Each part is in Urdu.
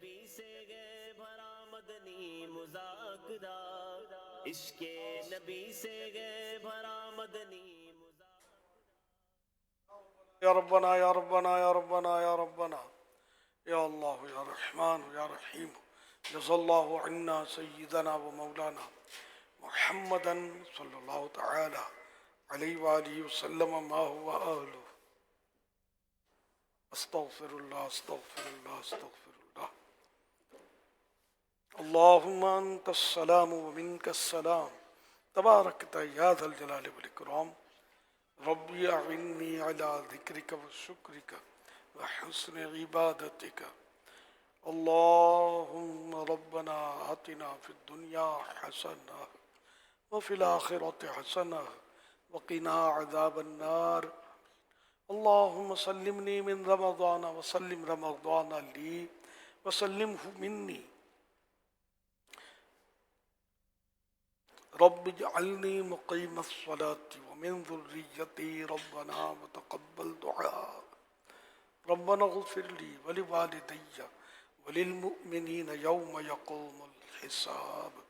نبی سے گئے بھرا مدنی مذاکرہ، عشق نبی سے گئے بھرا مدنی یا ربنا یا ربنا یا ربنا یا ربنا یا اللہ یا رحمان یا رحیم جزا اللہ عنا سیدنا و مولانا محمدا صلی اللہ تعالی علیہ وآلہ وسلم ما هو اہلہ استغفر اللہ استغفر اللہ استغفر اللہ اللہم انت السلام و منک السلام تبارکت یا ذا الجلال والاکرام ربی اعنی علی ذکرک و شکرک و حسن عبادتک اللہم ربنا آتنا فی الدنیا حسنہ وفی الآخرۃ حسنہ وقنا عذاب النار اللہم سلمنی من رمضان وسلم رمضان لی وسلمہ منی رب اجعلنی مقیم الصلاة ومن ذریتی ربنا وتقبل دعاء ربنا اغفر لی ولوالدی وللمؤمنین یوم یقوم الحساب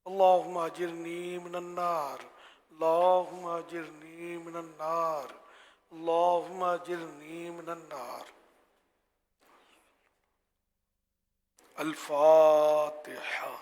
اللہم اجرنی من النار اللہم اجرنی من النار اللہم اجرنی من النار الفاتحہ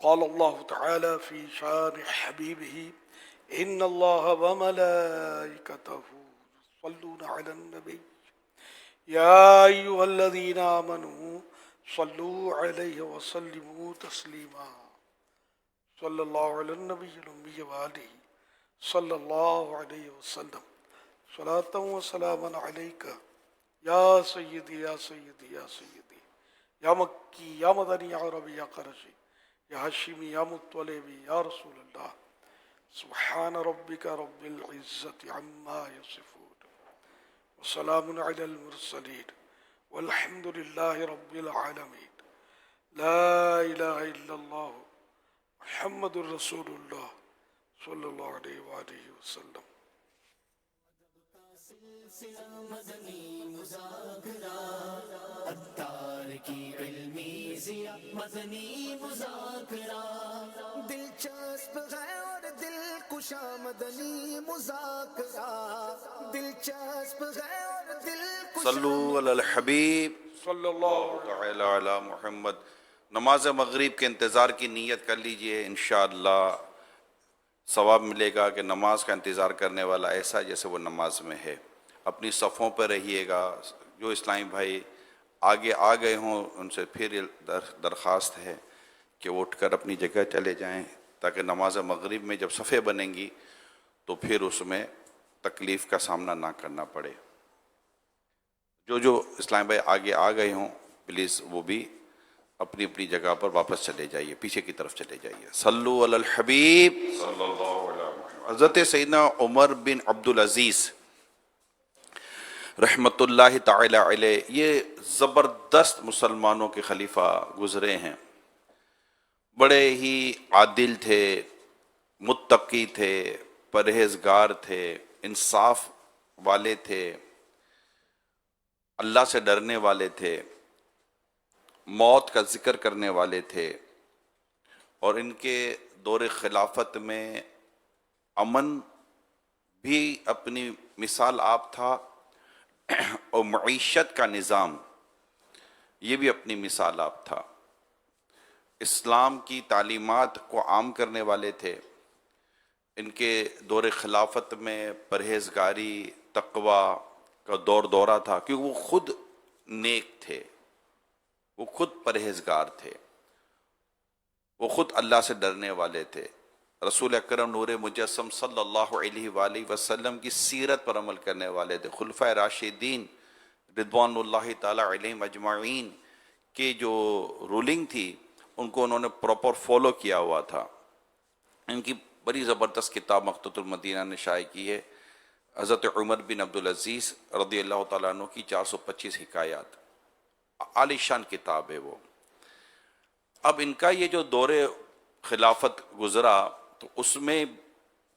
قال اللہ تعالی فی شان حبیبہ ان اللہ وملائکتہ یصلون علی النبی یا ایہا الذین آمنوا صلوا علیہ وسلموا تسلیما صلی اللہ علی النبی الأمی وآلہ صلی اللہ علیہ وسلم صلاۃ و سلاما علیک یا سیدی یا سیدی یا سیدی یا مکی یا مدنی یا عربی یا قرشی یا ہاشمی یا مطلبی یا رسول اللہ سبحان ربک رب العزت عما یصفون وسلام علی المرسلین والحمد للہ رب العالمین لا الہ الا اللہ محمد الرسول اللہ صلی اللہ علیہ وآلہ وسلم سلسلہ مدنی مذاکرہ، عطار کی علمی ضیاء مدنی مذاکرہ، دلچسپ ہے اور دل کشا مدنی مذاکرہ، دلچسپ ہے اور دل کشا صلو علی الحبیب صلی اللہ تعالی علی محمد۔ نماز مغرب کے انتظار کی نیت کر لیجئے، انشاءاللہ ثواب ملے گا کہ نماز کا انتظار کرنے والا ایسا جیسے وہ نماز میں ہے۔ اپنی صفوں پہ رہیے گا۔ جو اسلامی بھائی آگے آ گئے ہوں ان سے پھر درخواست ہے کہ وہ اٹھ کر اپنی جگہ چلے جائیں تاکہ نماز مغرب میں جب صفیں بنیں گی تو پھر اس میں تکلیف کا سامنا نہ کرنا پڑے۔ جو اسلامی بھائی آگے آ گئے ہوں پلیز وہ بھی اپنی اپنی جگہ پر واپس چلے جائیے، پیچھے کی طرف چلے جائیے۔ صلو علی الحبیب صلی اللہ علیہ وسلم۔ حضرت سیدنا عمر بن عبدالعزیز رحمۃ اللہ تعالی علیہ یہ زبردست مسلمانوں کے خلیفہ گزرے ہیں۔ بڑے ہی عادل تھے، متقی تھے، پرہیزگار تھے، انصاف والے تھے، اللہ سے ڈرنے والے تھے، موت کا ذکر کرنے والے تھے، اور ان کے دور خلافت میں امن بھی اپنی مثال آپ تھا اور معیشت کا نظام یہ بھی اپنی مثال آپ تھا۔ اسلام کی تعلیمات کو عام کرنے والے تھے۔ ان کے دور خلافت میں پرہیزگاری، تقوی کا دورہ تھا کیونکہ وہ خود نیک تھے۔ وہ خود پرہیزگار تھے، وہ خود اللہ سے ڈرنے والے تھے، رسول اکرم نور مجسم صلی اللہ علیہ وآلہ وسلم کی سیرت پر عمل کرنے والے تھے، خلفائے راشدین رضوان اللہ تعالی علیہم اجمعین کی جو رولنگ تھی ان کو انہوں نے پراپر فالو کیا ہوا تھا۔ ان کی بڑی زبردست کتاب مخطوط المدینہ نے شائع کی ہے، حضرت عمر بن عبدالعزیز رضی اللہ تعالیٰ عنہ کی 425 حکایات، عالی شان کتاب ہے وہ۔ اب ان کا یہ جو دور خلافت گزرا تو اس میں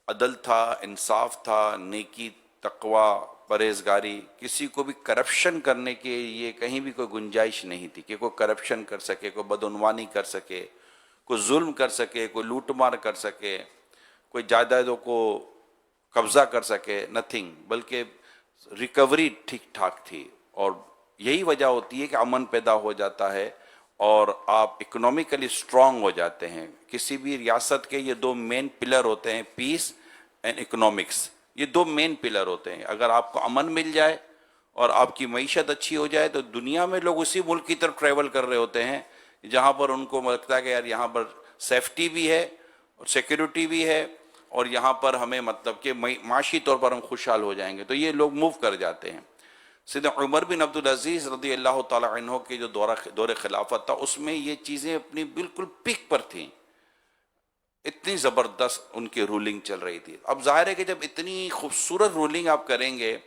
عدل تھا، انصاف تھا، نیکی، تقوی، پرہیزگاری، کسی کو بھی کرپشن کرنے کے یہ کہیں بھی کوئی گنجائش نہیں تھی کہ کوئی کرپشن کر سکے، کوئی بدعنوانی کر سکے، کوئی ظلم کر سکے، کوئی لوٹ مار کر سکے، کوئی جائیدادوں کو قبضہ کر سکے، نتھنگ، بلکہ ریکوری ٹھیک ٹھاک تھی۔ اور یہی وجہ ہوتی ہے کہ امن پیدا ہو جاتا ہے اور آپ اکنومیکلی سٹرونگ ہو جاتے ہیں۔ کسی بھی ریاست کے یہ دو مین پلر ہوتے ہیں، پیس اینڈ اکنامکس، یہ دو مین پلر ہوتے ہیں۔ اگر آپ کو امن مل جائے اور آپ کی معیشت اچھی ہو جائے تو دنیا میں لوگ اسی ملک کی طرف ٹریول کر رہے ہوتے ہیں جہاں پر ان کو لگتا ہے کہ یار یہاں پر سیفٹی بھی ہے اور سیکیورٹی بھی ہے اور یہاں پر ہمیں مطلب کہ معاشی طور پر ہم خوشحال ہو جائیں گے، تو یہ لوگ موو کر جاتے ہیں۔ سیدنا عمر بن عبدالعزیز رضی اللہ تعالی عنہ کے جو دور خلافت تھا اس میں یہ چیزیں اپنی بالکل پیک پر تھیں، اتنی زبردست ان کی رولنگ چل رہی تھی۔ اب ظاہر ہے کہ جب اتنی خوبصورت رولنگ آپ کریں گے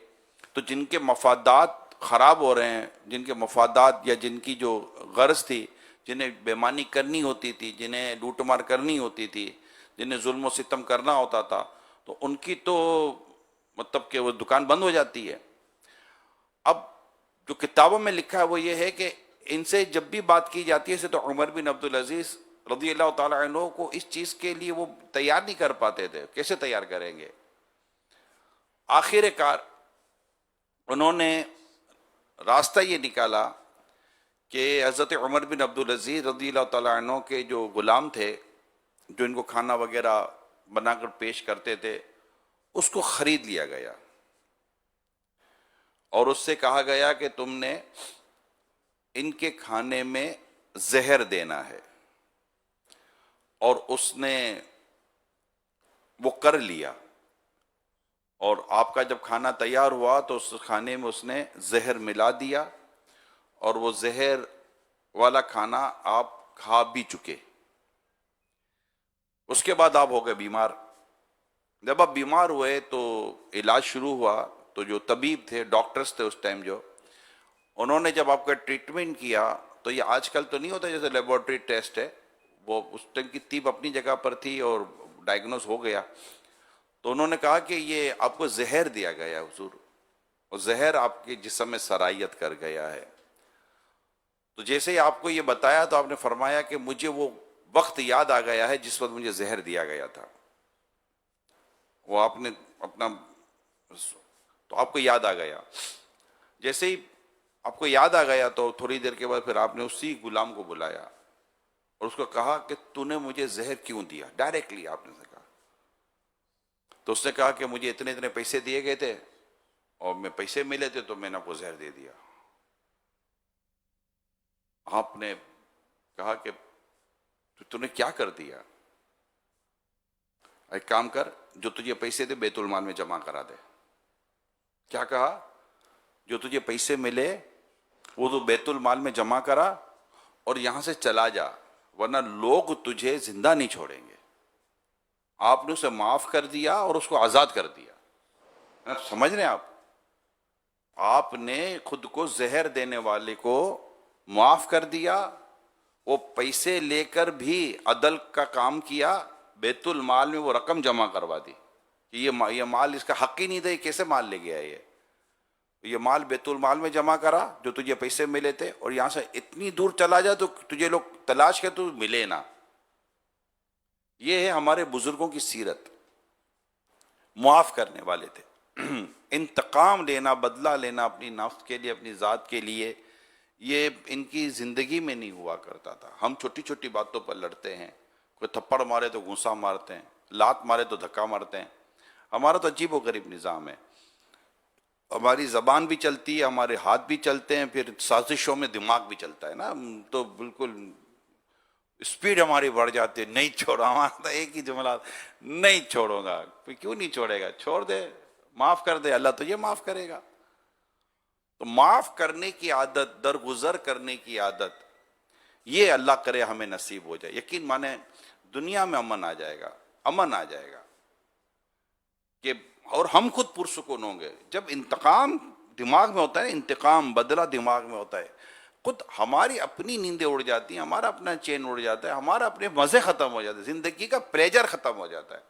تو جن کے مفادات خراب ہو رہے ہیں، جن کے مفادات یا جن کی جو غرض تھی، جنہیں بےمانی کرنی ہوتی تھی، جنہیں لوٹ مار کرنی ہوتی تھی، جنہیں ظلم و ستم کرنا ہوتا تھا، تو ان کی تو مطلب کہ وہ دکان بند ہو جاتی ہے۔ اب جو کتابوں میں لکھا ہے وہ یہ ہے کہ ان سے جب بھی بات کی جاتی ہے تو عمر بن عبدالعزیز رضی اللہ تعالی عنہ کو اس چیز کے لیے وہ تیار نہیں کر پاتے تھے، کیسے تیار کریں گے؟ آخر کار انہوں نے راستہ یہ نکالا کہ حضرت عمر بن عبدالعزیز رضی اللہ تعالیٰ عنہ کے جو غلام تھے جو ان کو کھانا وغیرہ بنا کر پیش کرتے تھے اس کو خرید لیا گیا اور اس سے کہا گیا کہ تم نے ان کے کھانے میں زہر دینا ہے، اور اس نے وہ کر لیا، اور آپ کا جب کھانا تیار ہوا تو اس کھانے میں اس نے زہر ملا دیا اور وہ زہر والا کھانا آپ کھا بھی چکے۔ اس کے بعد آپ ہو گئے بیمار۔ جب آپ بیمار ہوئے تو علاج شروع ہوا تو جو طبیب تھے، ڈاکٹرز تھے اس ٹائم جو، انہوں نے جب آپ کا ٹریٹمنٹ کیا تو یہ آج کل تو نہیں ہوتا جیسے لیبورٹری ٹیسٹ ہے، وہ اس ٹائم کی طب اپنی جگہ پر تھی اور ڈائگنوز ہو گیا، تو انہوں نے کہا کہ یہ آپ کو زہر دیا گیا حضور، اور زہر آپ کے جسم میں سرایت کر گیا ہے۔ تو جیسے ہی آپ کو یہ بتایا تو آپ نے فرمایا کہ مجھے وہ وقت یاد آ گیا ہے جس وقت مجھے زہر دیا گیا تھا۔ وہ آپ نے اپنا تو آپ کو یاد آ گیا، جیسے ہی آپ کو یاد آ گیا تو تھوڑی دیر کے بعد پھر آپ نے اسی غلام کو بلایا اور اس کو کہا کہ تو نے مجھے زہر کیوں دیا؟ ڈائریکٹلی آپ نے کہا۔ تو اس نے کہا کہ مجھے اتنے اتنے پیسے دیے گئے تھے اور میں پیسے ملے تھے تو میں نے آپ کو زہر دے دیا۔ آپ نے کہا کہ تو نے کیا کر دیا؟ ایک کام کر، جو تجھے پیسے دے بیت المال میں جمع کرا دے۔ کیا کہا؟ جو تجھے پیسے ملے وہ تو بیت المال میں جمع کرا اور یہاں سے چلا جا، ورنہ لوگ تجھے زندہ نہیں چھوڑیں گے۔ آپ نے اسے معاف کر دیا اور اس کو آزاد کر دیا۔ سمجھ رہے ہیں آپ نے خود کو زہر دینے والے کو معاف کر دیا، وہ پیسے لے کر بھی عدل کا کام کیا، بیت المال میں وہ رقم جمع کروا دی کہ یہ مال اس کا حق ہی نہیں تھا، یہ کیسے مال لے گیا ہے؟ یہ مال بیت المال میں جمع کرا جو تجھے پیسے ملے تھے، اور یہاں سے اتنی دور چلا جا تو تجھے لوگ تلاش کر تو ملے نہ۔ یہ ہے ہمارے بزرگوں کی سیرت، معاف کرنے والے تھے۔ انتقام لینا، بدلہ لینا اپنی نفس کے لیے، اپنی ذات کے لیے، یہ ان کی زندگی میں نہیں ہوا کرتا تھا۔ ہم چھوٹی چھوٹی باتوں پر لڑتے ہیں، کوئی تھپڑ مارے تو غصہ مارتے ہیں، لات مارے تو دھکا مارتے ہیں۔ ہمارا تو عجیب و غریب نظام ہے۔ ہماری زبان بھی چلتی ہے، ہمارے ہاتھ بھی چلتے ہیں، پھر سازشوں میں دماغ بھی چلتا ہے نا، تو بالکل اسپیڈ ہماری بڑھ جاتی ہے، نہیں چھوڑا، ہمارا تو ایک ہی جملہ، نہیں چھوڑوں گا. کیوں نہیں چھوڑے گا؟ چھوڑ دے، معاف کر دے، اللہ تجھے معاف کرے گا. تو معاف کرنے کی عادت، درگزر کرنے کی عادت، یہ اللہ کرے ہمیں نصیب ہو جائے. یقین مانے دنیا میں امن آ جائے گا، امن آ جائے گا کہ، اور ہم خود پرسکون ہوں گے. جب انتقام دماغ میں ہوتا ہے، انتقام بدلہ دماغ میں ہوتا ہے، خود ہماری اپنی نیندیں اڑ جاتی ہیں، ہمارا اپنا چین اڑ جاتا ہے، ہمارا اپنے مزے ختم ہو جاتے ہیں، زندگی کا پلیجر ختم ہو جاتا ہے.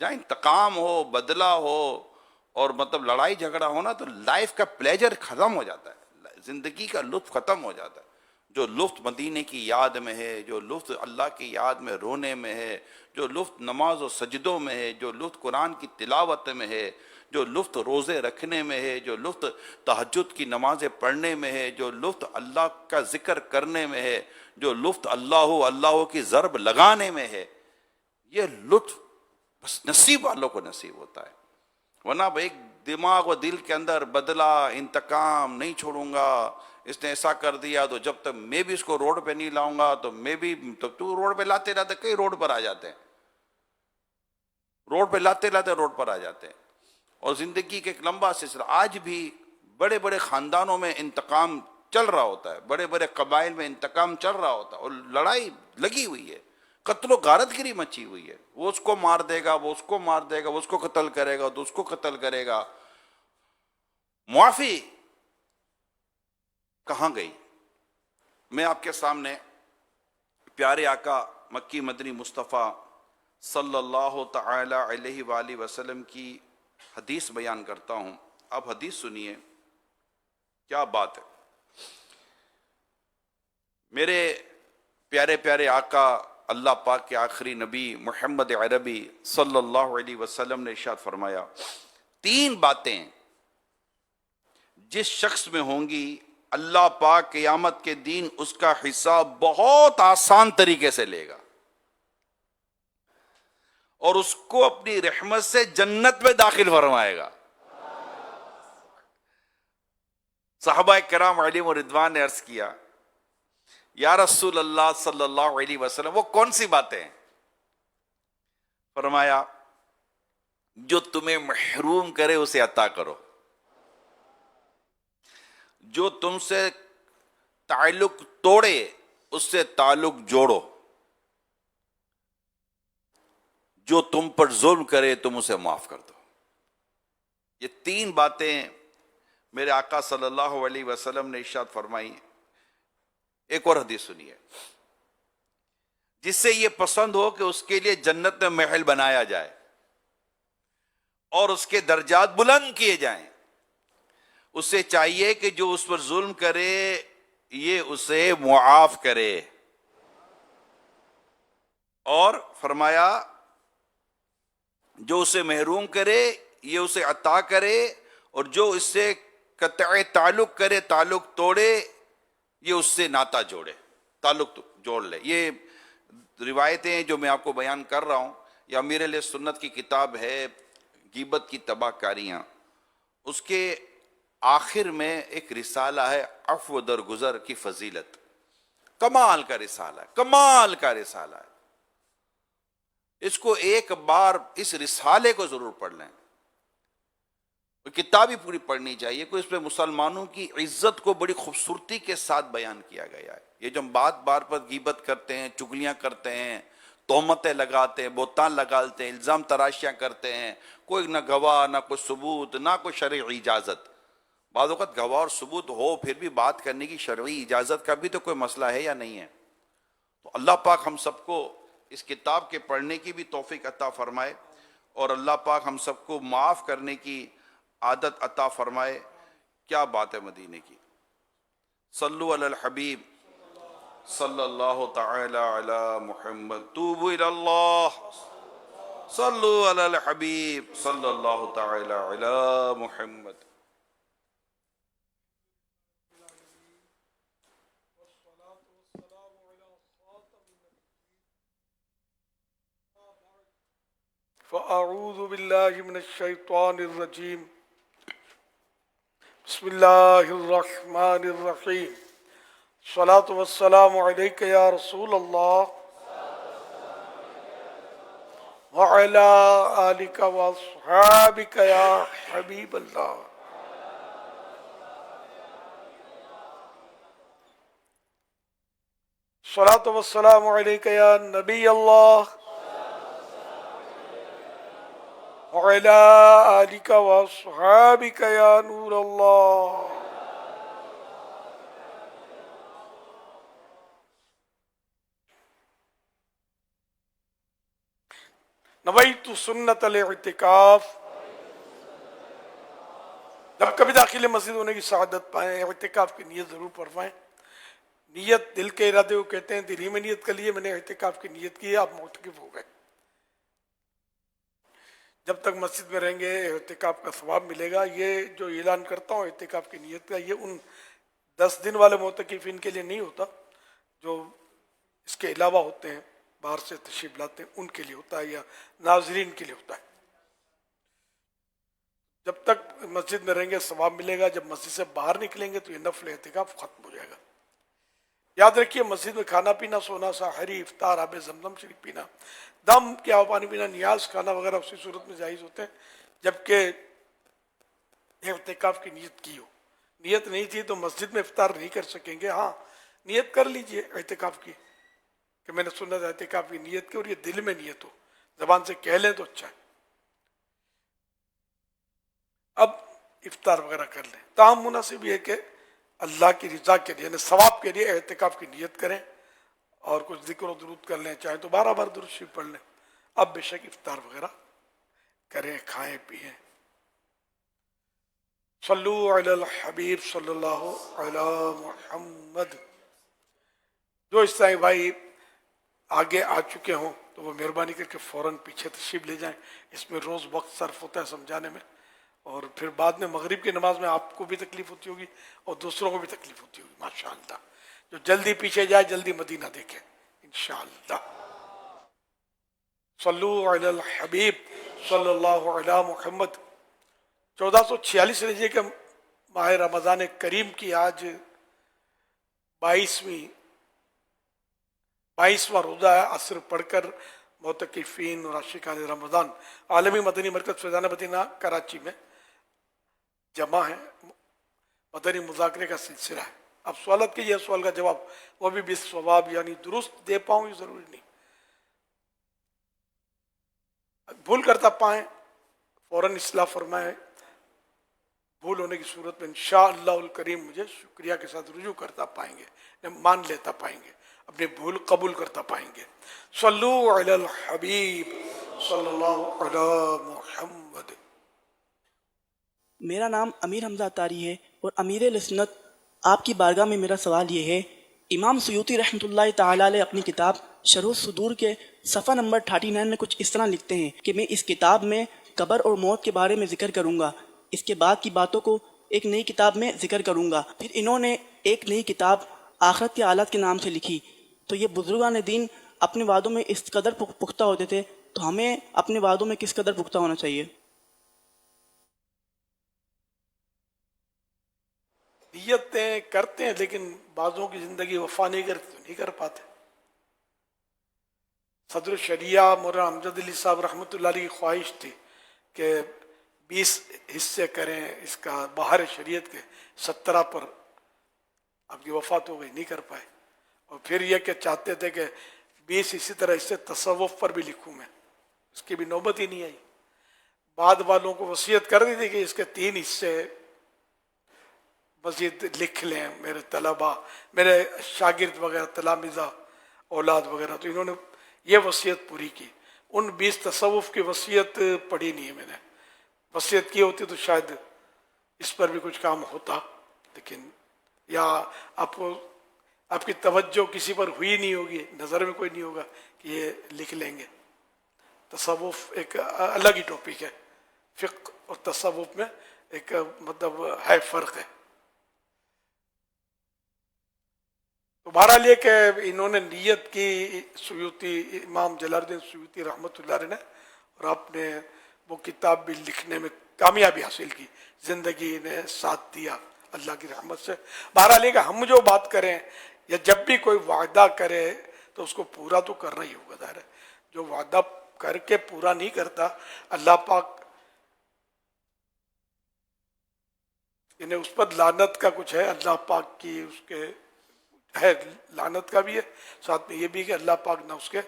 جہاں انتقام ہو، بدلہ ہو، اور مطلب لڑائی جھگڑا ہونا، تو لائف کا پلیجر ختم ہو جاتا ہے، زندگی کا لطف ختم ہو جاتا ہے. جو لطف مدینے کی یاد میں ہے، جو لطف اللہ کی یاد میں رونے میں ہے، جو لطف نماز و سجدوں میں ہے، جو لطف قرآن کی تلاوت میں ہے، جو لطف روزے رکھنے میں ہے، جو لطف تہجد کی نمازیں پڑھنے میں ہے، جو لطف اللہ کا ذکر کرنے میں ہے، جو لطف اللہ کی ضرب لگانے میں ہے، یہ لطف بس نصیب والوں کو نصیب ہوتا ہے. ورنہ ایک دماغ و دل کے اندر بدلہ، انتقام، نہیں چھوڑوں گا، اس نے ایسا کر دیا تو جب تک میں بھی اس کو روڈ پہ نہیں لاؤں گا تو میں بھی، تو تو روڈ پہ لاتے لاتے کئی روڈ پر آ جاتے ہیں، روڈ پہ لاتے لاتے روڈ پر آ جاتے ہیں. اور زندگی کا ایک لمبا سلسلہ، آج بھی بڑے بڑے خاندانوں میں انتقام چل رہا ہوتا ہے، بڑے بڑے قبائل میں انتقام چل رہا ہوتا ہے، اور لڑائی لگی ہوئی ہے، قتل و غارت گری مچی ہوئی ہے. وہ اس کو مار دے گا، وہ اس کو مار دے گا، وہ اس کو قتل کرے گا، تو اس کو قتل کرے گا. معافی کہاں گئی؟ میں آپ کے سامنے پیارے آقا مکی مدنی مصطفیٰ صلی اللہ تعالی علیہ وآلہ وسلم کی حدیث بیان کرتا ہوں. آپ حدیث سنیے، کیا بات ہے. میرے پیارے پیارے آقا اللہ پاک کے آخری نبی محمد عربی صلی اللہ علیہ وسلم نے ارشاد فرمایا، 3 باتیں جس شخص میں ہوں گی، اللہ پاک قیامت کے دن اس کا حساب بہت آسان طریقے سے لے گا، اور اس کو اپنی رحمت سے جنت میں داخل فرمائے گا. صحابہ کرام علیہم رضوان نے عرض کیا، یا رسول اللہ صلی اللہ علیہ وسلم، وہ کون سی باتیں ہیں؟ فرمایا، جو تمہیں محروم کرے اسے عطا کرو، جو تم سے تعلق توڑے اس سے تعلق جوڑو، جو تم پر ظلم کرے تم اسے معاف کر دو. یہ 3 باتیں میرے آقا صلی اللہ علیہ وسلم نے ارشاد فرمائی. ایک اور حدیث سنیے، جس سے یہ پسند ہو کہ اس کے لیے جنت میں محل بنایا جائے اور اس کے درجات بلند کیے جائیں، اسے چاہیے کہ جو اس پر ظلم کرے یہ اسے معاف کرے. اور فرمایا، جو اسے محروم کرے یہ اسے عطا کرے، اور جو اس سے قطع تعلق کرے، تعلق توڑے، یہ اس سے ناتا جوڑے، تعلق جوڑ لے. یہ روایتیں جو میں آپ کو بیان کر رہا ہوں، یہ امیر علیہ سنت کی کتاب ہے غیبت کی تباہ کاریاں. اس کے آخر میں ایک رسالہ ہے عفو درگزر کی فضیلت. کمال کا رسالہ ہے، کمال کا رسالہ ہے. اس کو ایک بار اس رسالے کو ضرور پڑھ لیں، کتاب ہی پوری پڑھنی چاہیے. کوئی اس پہ مسلمانوں کی عزت کو بڑی خوبصورتی کے ساتھ بیان کیا گیا ہے. یہ جو ہم بار پر غیبت کرتے ہیں، چگلیاں کرتے ہیں، تہمتیں لگاتے ہیں، بہتان لگاتے ہیں، الزام تراشیاں کرتے ہیں، کوئی نہ گواہ، نہ کوئی ثبوت، نہ کوئی شرعی اجازت. بعض اوقات گواہ اور ثبوت ہو پھر بھی بات کرنے کی شرعی اجازت کا بھی تو کوئی مسئلہ ہے یا نہیں ہے. تو اللہ پاک ہم سب کو اس کتاب کے پڑھنے کی بھی توفیق عطا فرمائے، اور اللہ پاک ہم سب کو معاف کرنے کی عادت عطا فرمائے. کیا بات ہے مدینے کی. صلو علی الحبیب صلی اللہ تعالی علی محمد. توبوا الی اللہ. صلو علی الحبیب صلی اللہ تعالی علی محمد. فأعوذ باللہ من الشیطان الرجیم. بسم اللہ الرحمن الرحیم الصلاۃ والسلام علیک یا رسول اللہ وعلی آلک واصحابک یا حبیب اللہ. الصلاۃ والسلام علیک یا نبی اللہ وعلی آلک واصحابک یا نور اللہ. نویت سنت الاعتکاف. جب کبھی داخل مسجد ہونے کی سعادت پائیں اعتکاف کی نیت ضرور فرمائیں. نیت دل کے ارادے کو کہتے ہیں. دل ہی میں نیت کر لیے میں نے اعتکاف کی نیت کی ہے, آپ معتکف ہو گئے. جب تک مسجد میں رہیں گے اعتکاف کا ثواب ملے گا. یہ جو اعلان کرتا ہوں اعتکاف کی نیت کا, یہ ان 10 دن والے معتکفین کے لیے نہیں ہوتا جو اس کے علاوہ ہوتے ہیں, باہر سے تشریف لاتے ہیں, ان کے لیے ہوتا ہے یا ناظرین کے لیے ہوتا ہے. جب تک مسجد میں رہیں گے ثواب ملے گا. جب مسجد سے باہر نکلیں گے تو یہ نفل اعتکاف ختم ہو جائے گا. یاد رکھیے مسجد میں کھانا پینا, سونا, سحری, افطار, آب زمزم شریف پینا, دم کیا ہو پانی پینا, نیاز کھانا وغیرہ اسی صورت میں جائز ہوتے ہیں جبکہ اعتکاف کی نیت کی ہو. نیت نہیں تھی تو مسجد میں افطار نہیں کر سکیں گے. ہاں نیت کر لیجئے اعتکاف کی کہ میں نے سنت اعتکاف کی نیت کی, اور یہ دل میں نیت ہو, زبان سے کہہ لیں تو اچھا ہے. اب افطار وغیرہ کر لیں. تاہم مناسب یہ ہے کہ اللہ کی رضا کے لیے یعنی ثواب کے لیے اعتکاف کی نیت کریں اور کچھ ذکر و درود کر لیں, چاہے تو 12 بار درود شریف پڑھ لیں. اب بے شک افطار وغیرہ کریں, کھائیں پیئیں. صلو علی الحبیب صلی اللہ علی محمد. جو اس طرح بھائی آگے آ چکے ہوں تو وہ مہربانی کر کے فوراً پیچھے تشریف لے جائیں. اس میں روز وقت صرف ہوتا ہے سمجھانے میں, اور پھر بعد میں مغرب کی نماز میں آپ کو بھی تکلیف ہوتی ہوگی اور دوسروں کو بھی تکلیف ہوتی ہوگی. ماشاءاللہ جو جلدی پیچھے جائے جلدی مدینہ دیکھے انشاءاللہ. صلو علی الحبیب صلی اللہ علی محمد. 1446 ہجری کے ماہ رمضان کریم کی آج 22واں روزہ ہے. عصر پڑھ کر معتکفین اور عاشقان رمضان عالمی مدنی مرکز فیضان مدینہ کراچی میں جمع ہیں. مدنی مذاکرے کا سلسلہ ہے. اب سوالات کیجیے, سوال کا جواب وہ بھی بالصواب یعنی درست دے پاؤں یہ ضروری نہیں. بھول کرتا پائیں فوراً اصلاح فرمائیں. بھول ہونے کی صورت میں انشاءاللہ الکریم مجھے شکریہ کے ساتھ رجوع کرتا پائیں گے, مان لیتا پائیں گے, اپنی بھول قبول کرتا پائیں گے. صلو علی الحبیب صلی اللہ علی محمد. میرا نام امیر حمزہ اتاری ہے اور امیر لسنت آپ کی بارگاہ میں میرا سوال یہ ہے. امام سیوطی رحمۃ اللہ تعالیٰ علیہ اپنی کتاب شرح الصدور کے صفحہ نمبر 39 میں کچھ اس طرح لکھتے ہیں کہ میں اس کتاب میں قبر اور موت کے بارے میں ذکر کروں گا, اس کے بعد کی باتوں کو ایک نئی کتاب میں ذکر کروں گا. پھر انہوں نے ایک نئی کتاب آخرت کے آلات کے نام سے لکھی. تو یہ بزرگان دین اپنے وعدوں میں اس قدر پختہ ہوتے تھے, تو ہمیں اپنے وعدوں میں کس قدر پختہ ہونا چاہیے؟ نیتیں کرتے ہیں لیکن بعضوں کی زندگی وفا نہیں کرتے تو نہیں کر پاتے. صدر الشریعہ مولانا امجد علی صاحب رحمۃ اللہ علیہ کی خواہش تھی کہ 20 حصے کریں اس کا باہر شریعت کے. 17 پر آپ کی وفات ہو گئی, نہیں کر پائے. اور پھر یہ کہ چاہتے تھے کہ 20 اسی طرح اس سے تصوف پر بھی لکھوں میں, اس کی بھی نوبت ہی نہیں آئی. بعد والوں کو وصیت کر دی تھی کہ اس کے 3 حصے مزید لکھ لیں میرے طلباء, میرے شاگرد وغیرہ, تلامذہ, اولاد وغیرہ. تو انہوں نے یہ وصیت پوری کی. ان 20 تصوف کی وصیت پڑھی نہیں ہے میں نے. وصیت کی ہوتی تو شاید اس پر بھی کچھ کام ہوتا, لیکن یا آپ کی توجہ کسی پر ہوئی نہیں ہوگی, نظر میں کوئی نہیں ہوگا کہ یہ لکھ لیں گے. تصوف ایک الگ ہی ٹاپک ہے. فقہ اور تصوف میں ایک مطلب ہے فرق ہے. تو بہرحال یہ کہ انہوں نے نیت کی سیوطی, امام جلال الدین سیوطی رحمۃ اللہ علیہ نے, اور آپ نے وہ کتاب بھی لکھنے میں کامیابی حاصل کی. زندگی نے ساتھ دیا اللہ کی رحمت سے. بہرحال یہ کہ ہم جو بات کریں یا جب بھی کوئی وعدہ کرے تو اس کو پورا تو کرنا ہی ہوگا. ظاہر ہے جو وعدہ کر کے پورا نہیں کرتا اللہ پاک یعنی اس پر لعنت کا کچھ ہے. اللہ پاک کی اس کے ہے لعنت کا بھی ہے، ساتھ میں یہ بھی کہ اللہ پاک نہ اس کے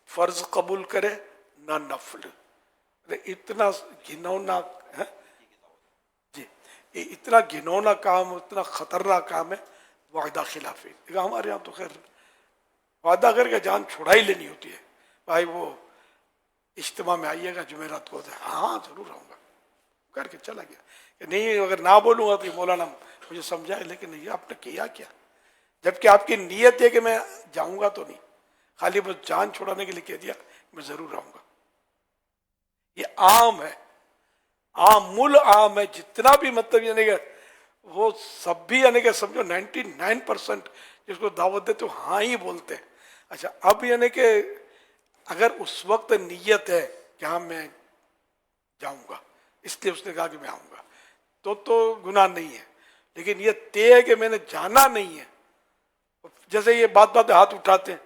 فرض قبول کرے نہ نفل. اتنا گھنونا ہے جی، یہ اتنا گھنونا کام، اتنا خطرناک کام ہے وعدہ خلافی. ہمارے یہاں تو خیر وعدہ کر کے جان چھڑا ہی لینی ہوتی ہے. بھائی وہ اجتماع میں آئیے گا جمعرات کو، ہاں ضرور آؤں گا کر کے چلا گیا. کہ نہیں اگر نہ بولوں گا تو مولانا مجھے سمجھائے، لیکن نہیں آپ نے کیا کیا؟ جبکہ آپ کی نیت ہے کہ میں جاؤں گا تو نہیں، خالی بس جان چھوڑانے کے لیے کہہ دیا میں ضرور آؤں گا. یہ عام ہے، عام عام ہے. جتنا بھی مطلب یعنی کہ وہ سب بھی یعنی کہ سمجھو 99% جس کو دعوت دیتے ہاں ہی بولتے ہیں. اچھا اب یعنی کہ اگر اس وقت نیت ہے کہ ہاں میں جاؤں گا اس لیے اس نے کہا کہ میں آؤں گا تو گناہ نہیں ہے. لیکن یہ طے ہے کہ میں نے جانا نہیں ہے. جیسے یہ بات بات ہاتھ اٹھاتے ہیں،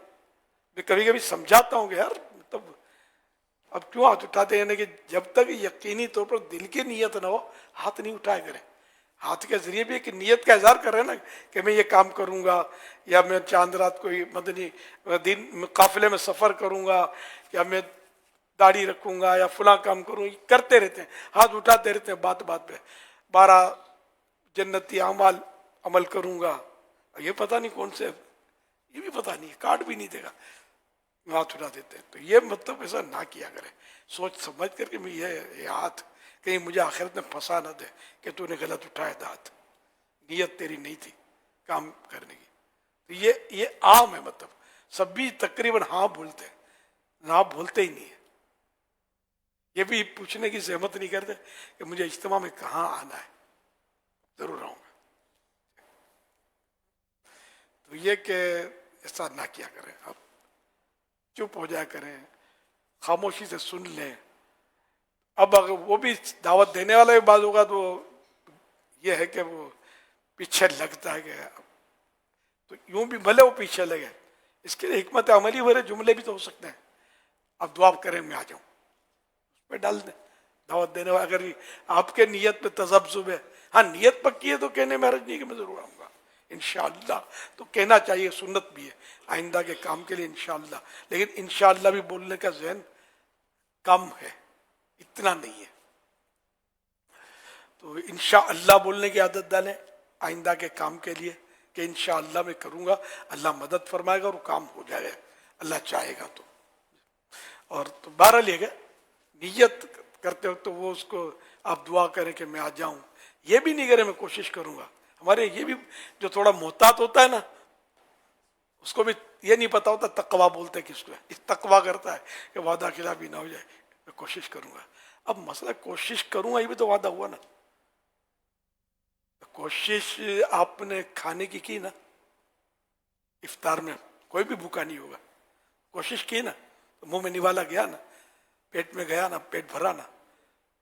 میں کبھی کبھی سمجھاتا ہوں کہ یار مطلب اب کیوں ہاتھ اٹھاتے ہیں؟ یعنی کہ جب تک یقینی طور پر دل کی نیت نہ ہو ہاتھ نہیں اٹھائے کریں. ہاتھ کے ذریعے بھی ایک نیت کا اظہار کر رہے ہیں نا کہ میں یہ کام کروں گا، یا میں چاند رات کو مدنی دین قافلے میں سفر کروں گا، یا میں داڑھی رکھوں گا، یا فلاں کام کروں. یہ کرتے رہتے ہیں، ہاتھ اٹھاتے رہتے ہیں بات بات پہ. 12 جنتی اعمال عمل کروں گا، یہ پتہ نہیں کون سے، یہ بھی پتہ نہیں، کارڈ بھی نہیں دے گا، ہاتھ اٹھا دیتے ہیں. تو یہ مطلب ایسا نہ کیا کرے، سوچ سمجھ کر کہ میں یہ ہاتھ کہیں مجھے آخرت میں پھنسا نہ دے کہ تو نے غلط اٹھایا تھا ہاتھ، نیت تیری نہیں تھی کام کرنے کی. تو یہ عام ہے، مطلب سبھی تقریباً ہاں بولتے ہیں، نہ بولتے ہی نہیں ہے. یہ بھی پوچھنے کی زحمت نہیں کرتے کہ مجھے اجتماع میں کہاں آنا ہے، ضرور آؤں گا. تو یہ کہ ایسا نہ کیا کریں، اب چپ ہو جایا کریں، خاموشی سے سن لیں. اب اگر وہ بھی دعوت دینے والا بھی بعض ہوگا تو یہ ہے کہ وہ پیچھے لگتا ہے کہ تو یوں بھی بھلے وہ پیچھے لگے، اس کے لیے حکمت عملی بھرے جملے بھی تو ہو سکتے ہیں. اب دعا کریں میں آ جاؤں، اس پہ ڈال دیں. دعوت دینے والا اگر آپ کے نیت پہ تذبذب ہے، ہاں نیت پکی ہے تو کہنے میں حرج نہیں کہ میں ضرور آؤں گا انشاءاللہ، تو کہنا چاہیے، سنت بھی ہے آئندہ کے کام کے لیے انشاءاللہ. لیکن انشاءاللہ بھی بولنے کا ذہن کم ہے، اتنا نہیں ہے. تو انشاءاللہ بولنے کی عادت ڈالیں آئندہ کے کام کے لیے کہ انشاءاللہ میں کروں گا، اللہ مدد فرمائے گا اور وہ کام ہو جائے گا اللہ چاہے گا تو. اور تو بہرحال یہ کہ نیت کرتے وقت تو وہ اس کو آپ دعا کریں کہ میں آ جاؤں، یہ بھی نہیں کریں میں کوشش کروں گا. ہمارے یہ بھی جو تھوڑا محتاط ہوتا ہے نا، اس کو بھی یہ نہیں پتا ہوتا تقویٰ بولتے کس کو ہے. اس تقویٰ کرتا ہے کہ وعدہ خلافی نہ ہو جائے، میں کوشش کروں گا. اب مسئلہ کوشش کروں گا، یہ بھی تو وعدہ ہوا نا. کوشش آپ نے کھانے کی نا، افطار میں کوئی بھی بھوکا نہیں ہوگا، کوشش کی نا، منہ میں نوالا گیا نا، پیٹ میں گیا نا، پیٹ بھرا نا.